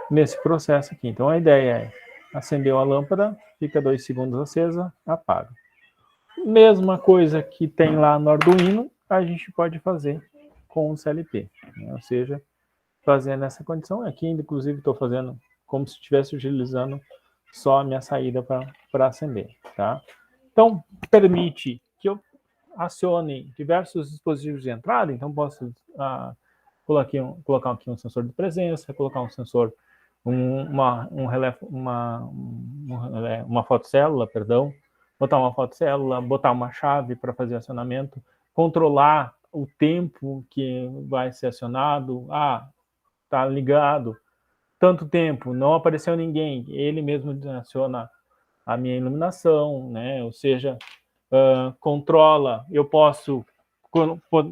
nesse processo aqui. Então, a ideia é acendeu a lâmpada, fica 2 segundos acesa, apaga. Mesma coisa que tem lá no Arduino, a gente pode fazer com o CLP, né? Ou seja, fazendo essa condição. Aqui, inclusive, estou fazendo como se estivesse utilizando só a minha saída para acender, tá? Então, permite que eu acione diversos dispositivos de entrada. Então, posso colocar aqui um sensor de presença, colocar um sensor, uma fotocélula, perdão, botar uma fotocélula, botar uma chave para fazer acionamento, controlar o tempo que vai ser acionado. Tá ligado, tanto tempo, não apareceu ninguém, ele mesmo aciona a minha iluminação, né? Ou seja, controla, eu posso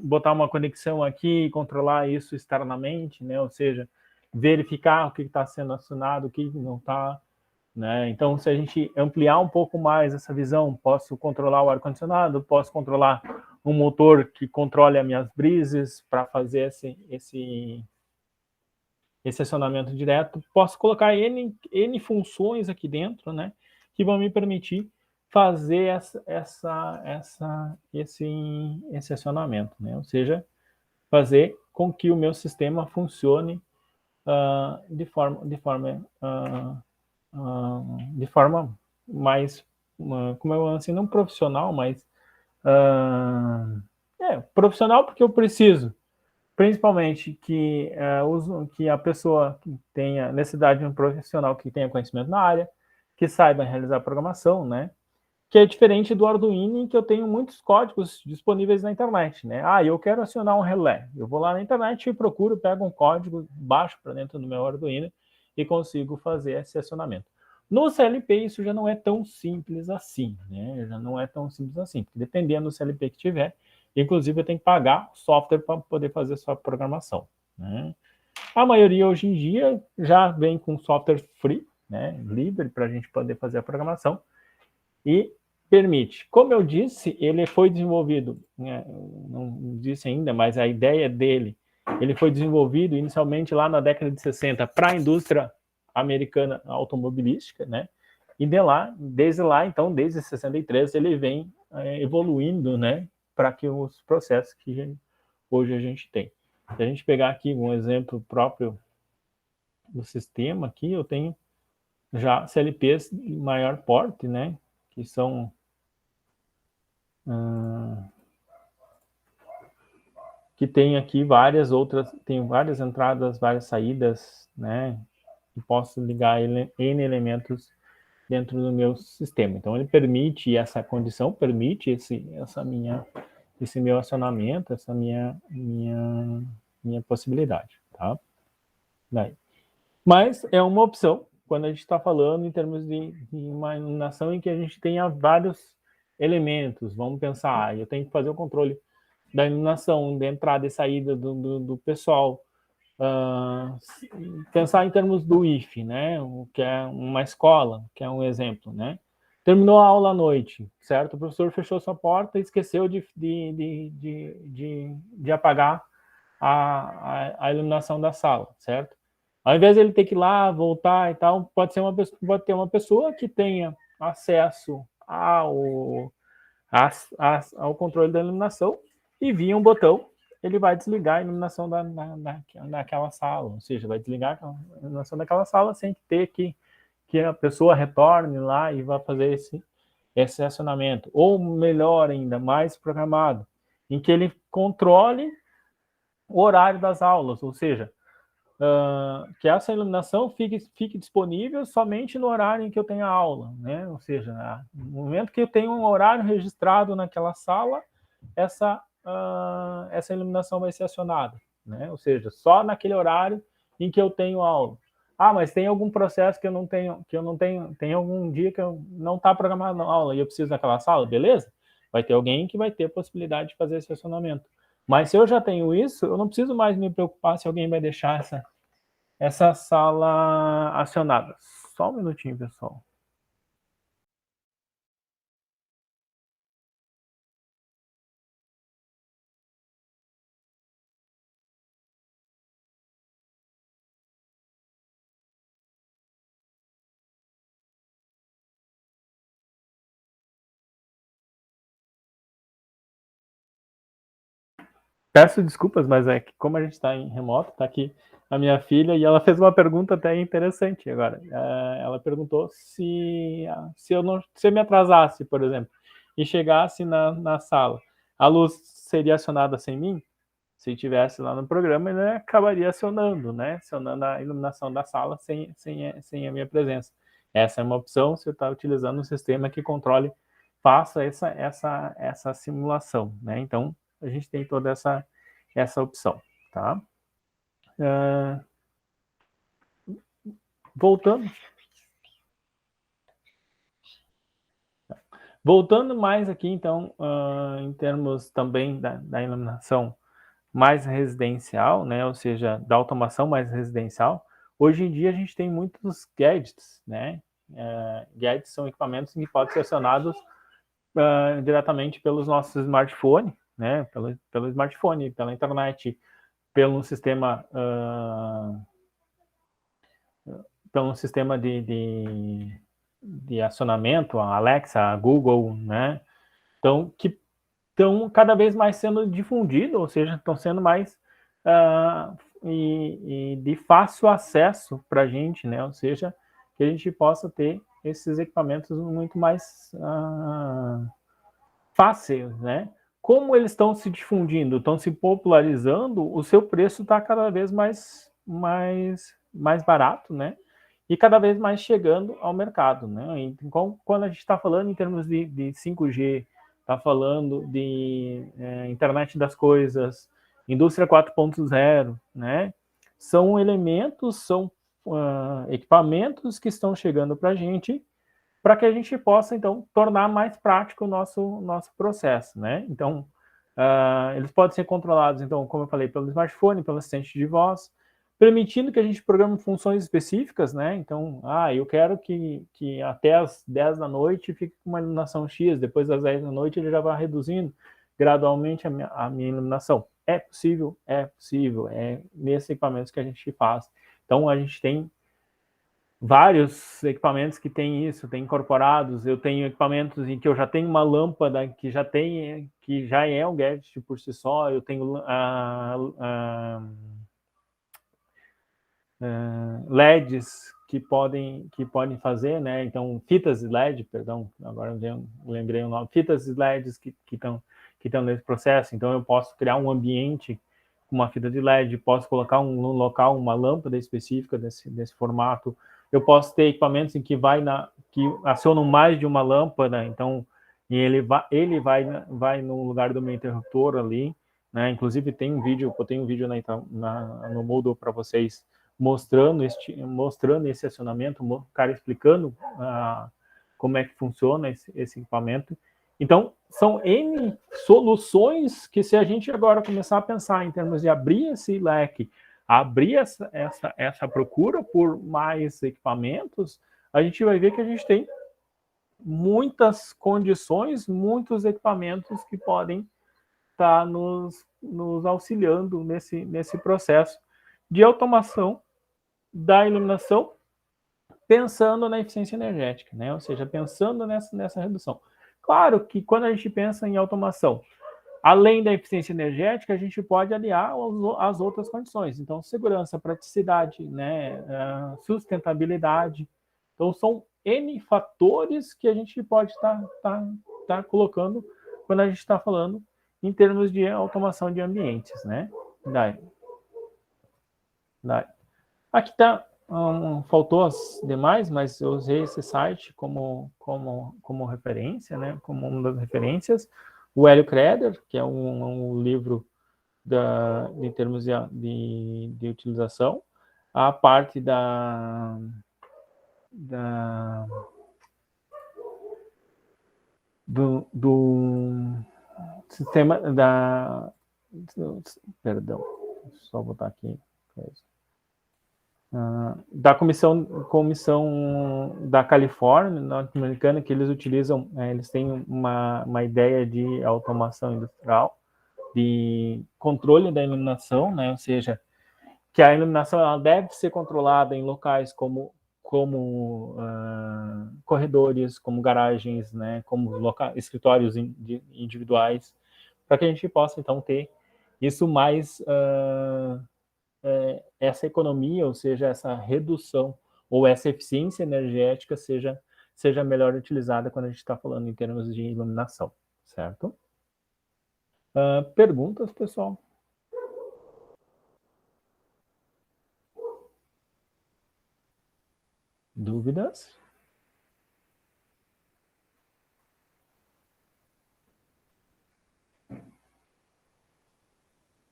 botar uma conexão aqui e controlar isso externamente, né? Ou seja, verificar o que está sendo acionado, o que não está, né? Então, se a gente ampliar um pouco mais essa visão, posso controlar o ar-condicionado, posso controlar um motor que controle as minhas brises para fazer esse acionamento direto, posso colocar N funções aqui dentro, né, que vão me permitir fazer esse acionamento, né, ou seja, fazer com que o meu sistema funcione de forma mais, como eu assim, não profissional, mas profissional porque eu preciso, principalmente que a pessoa tenha necessidade de um profissional que tenha conhecimento na área, que saiba realizar programação, né? Que é diferente do Arduino, em que eu tenho muitos códigos disponíveis na internet, né? Eu quero acionar um relé. Eu vou lá na internet e procuro, pego um código, baixo para dentro do meu Arduino e consigo fazer esse acionamento. No CLP isso já não é tão simples assim, né? Já não é tão simples assim, porque dependendo do CLP que tiver, inclusive eu tenho que pagar software para poder fazer sua programação, né? A maioria hoje em dia já vem com software free, né? Livre para a gente poder fazer a programação e permite. Como eu disse, ele foi desenvolvido, né, não disse ainda, mas a ideia dele, ele foi desenvolvido inicialmente lá na década de 60 para a indústria americana automobilística, né? E desde lá, então, desde 63, ele vem evoluindo, né, para que os processos que hoje a gente tem. Se a gente pegar aqui um exemplo próprio do sistema, aqui eu tenho já CLPs de maior porte, né, que são que tem aqui várias outras, tem várias entradas, várias saídas, né? E posso ligar N elementos dentro do meu sistema. Então ele permite essa condição, permite esse meu acionamento, essa minha possibilidade, tá? Daí. Mas é uma opção quando a gente está falando em termos de uma iluminação em que a gente tenha vários elementos. Vamos pensar, eu tenho que fazer o controle da iluminação, da entrada e saída do pessoal. Pensar em termos do IF, né? O que é uma escola, que é um exemplo, né? Terminou a aula à noite, certo? O professor fechou sua porta e esqueceu de apagar a iluminação da sala, certo? Ao invés de ele ter que ir lá, voltar e tal, pode ter uma pessoa que tenha acesso ao controle da iluminação e via um botão, ele vai desligar a iluminação daquela sala, ou seja, vai desligar a iluminação daquela sala sem ter que a pessoa retorne lá e vá fazer esse acionamento. Ou melhor ainda, mais programado, em que ele controle o horário das aulas, ou seja, que essa iluminação fique disponível somente no horário em que eu tenho a aula, né? Ou seja, no momento que eu tenho um horário registrado naquela sala, essa iluminação vai ser acionada, né? Ou seja, só naquele horário em que eu tenho aula. Mas tem algum processo que eu não tenho, tem algum dia que eu não está programado na aula e eu preciso daquela sala, beleza? Vai ter alguém que vai ter a possibilidade de fazer esse acionamento. Mas se eu já tenho isso, eu não preciso mais me preocupar se alguém vai deixar essa sala acionada. Só um minutinho, pessoal. Peço desculpas, mas é que como a gente está em remoto, está aqui a minha filha e ela fez uma pergunta até interessante agora. Ela perguntou se eu me atrasasse, por exemplo, e chegasse na sala, a luz seria acionada sem mim? Se tivesse lá no programa, ele acabaria acionando, né? Acionando a iluminação da sala sem a minha presença. Essa é uma opção, se eu está utilizando um sistema que controle, faça essa simulação, né? Então, a gente tem toda essa opção, tá? Voltando mais aqui, então, em termos também da iluminação mais residencial, né? Ou seja, da automação mais residencial, hoje em dia a gente tem muitos gadgets, né? Gadgets são equipamentos que podem ser acionados diretamente pelos nossos smartphones, né? Pelo smartphone, pela internet, pelo sistema de acionamento, a Alexa, a Google, né? Então, que estão cada vez mais sendo difundidos, ou seja, estão sendo mais e de fácil acesso para a gente, né? Ou seja, que a gente possa ter esses equipamentos muito mais fáceis, né? Como eles estão se difundindo, estão se popularizando, o seu preço está cada vez mais barato, né? E cada vez mais chegando ao mercado, né? Então, quando a gente está falando em termos de 5G, está falando de internet das coisas, indústria 4.0, né? São elementos, são equipamentos que estão chegando para a gente, para que a gente possa, então, tornar mais prático o nosso processo, né? Então, eles podem ser controlados, então, como eu falei, pelo smartphone, pelo assistente de voz, permitindo que a gente programe funções específicas, né? Então, eu quero que até as 10 da noite fique com uma iluminação X, depois das 10 da noite ele já vai reduzindo gradualmente a minha iluminação. É possível, é nesses equipamentos que a gente faz. Então, a gente tem vários equipamentos que têm isso, tem incorporados. Eu tenho equipamentos em que eu já tenho uma lâmpada que já é um gadget por si só. Eu tenho LEDs que podem fazer, né? Então, fitas LED, perdão, agora eu lembrei o nome, fitas LEDs que estão nesse processo. Então, eu posso criar um ambiente com uma fita de LED, posso colocar no local uma lâmpada específica desse formato. Eu posso ter equipamentos em que que acionam mais de uma lâmpada, então ele vai no lugar do meu interruptor ali, né? Inclusive eu tenho um vídeo no Moodle para vocês mostrando esse acionamento, o cara explicando como é que funciona esse equipamento. Então, são N soluções que, se a gente agora começar a pensar em termos de abrir esse leque, abrir essa procura por mais equipamentos, a gente vai ver que a gente tem muitas condições, muitos equipamentos que podem estar nos auxiliando nesse processo de automação da iluminação, pensando na eficiência energética, né? Ou seja, pensando nessa redução. Claro que quando a gente pensa em automação, além da eficiência energética, a gente pode aliar as outras condições. Então, segurança, praticidade, né? Sustentabilidade. Então, são N fatores que a gente pode estar colocando quando a gente está falando em termos de automação de ambientes, né? Daí. Aqui está, faltou as demais, mas eu usei esse site como referência, né? Como uma das referências. O Hélio Kreder, que é um livro em termos de utilização. A parte do sistema perdão, só botar aqui. Da comissão da Califórnia, norte-americana, que eles utilizam, eles têm uma ideia de automação industrial, de controle da iluminação, né? Ou seja, que a iluminação ela deve ser controlada em locais como corredores, como garagens, né? Como escritórios individuais, para que a gente possa, então, ter isso mais... essa economia, ou seja, essa redução ou essa eficiência energética seja melhor utilizada quando a gente está falando em termos de iluminação, certo? Perguntas, pessoal? Dúvidas?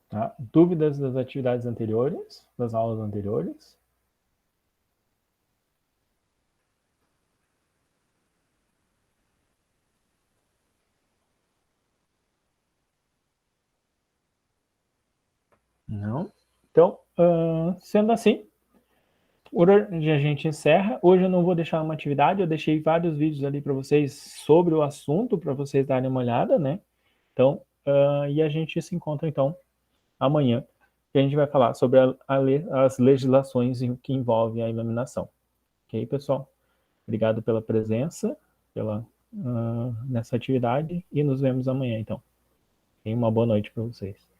Tá? Dúvidas das atividades anteriores, das aulas anteriores? Não? Então, sendo assim, hoje a gente encerra. Hoje eu não vou deixar uma atividade, eu deixei vários vídeos ali para vocês sobre o assunto, para vocês darem uma olhada, né? Então, e a gente se encontra então amanhã, que a gente vai falar sobre as legislações que envolvem a iluminação. Ok, pessoal? Obrigado pela presença, nessa atividade, e nos vemos amanhã, então. Tenha uma boa noite para vocês.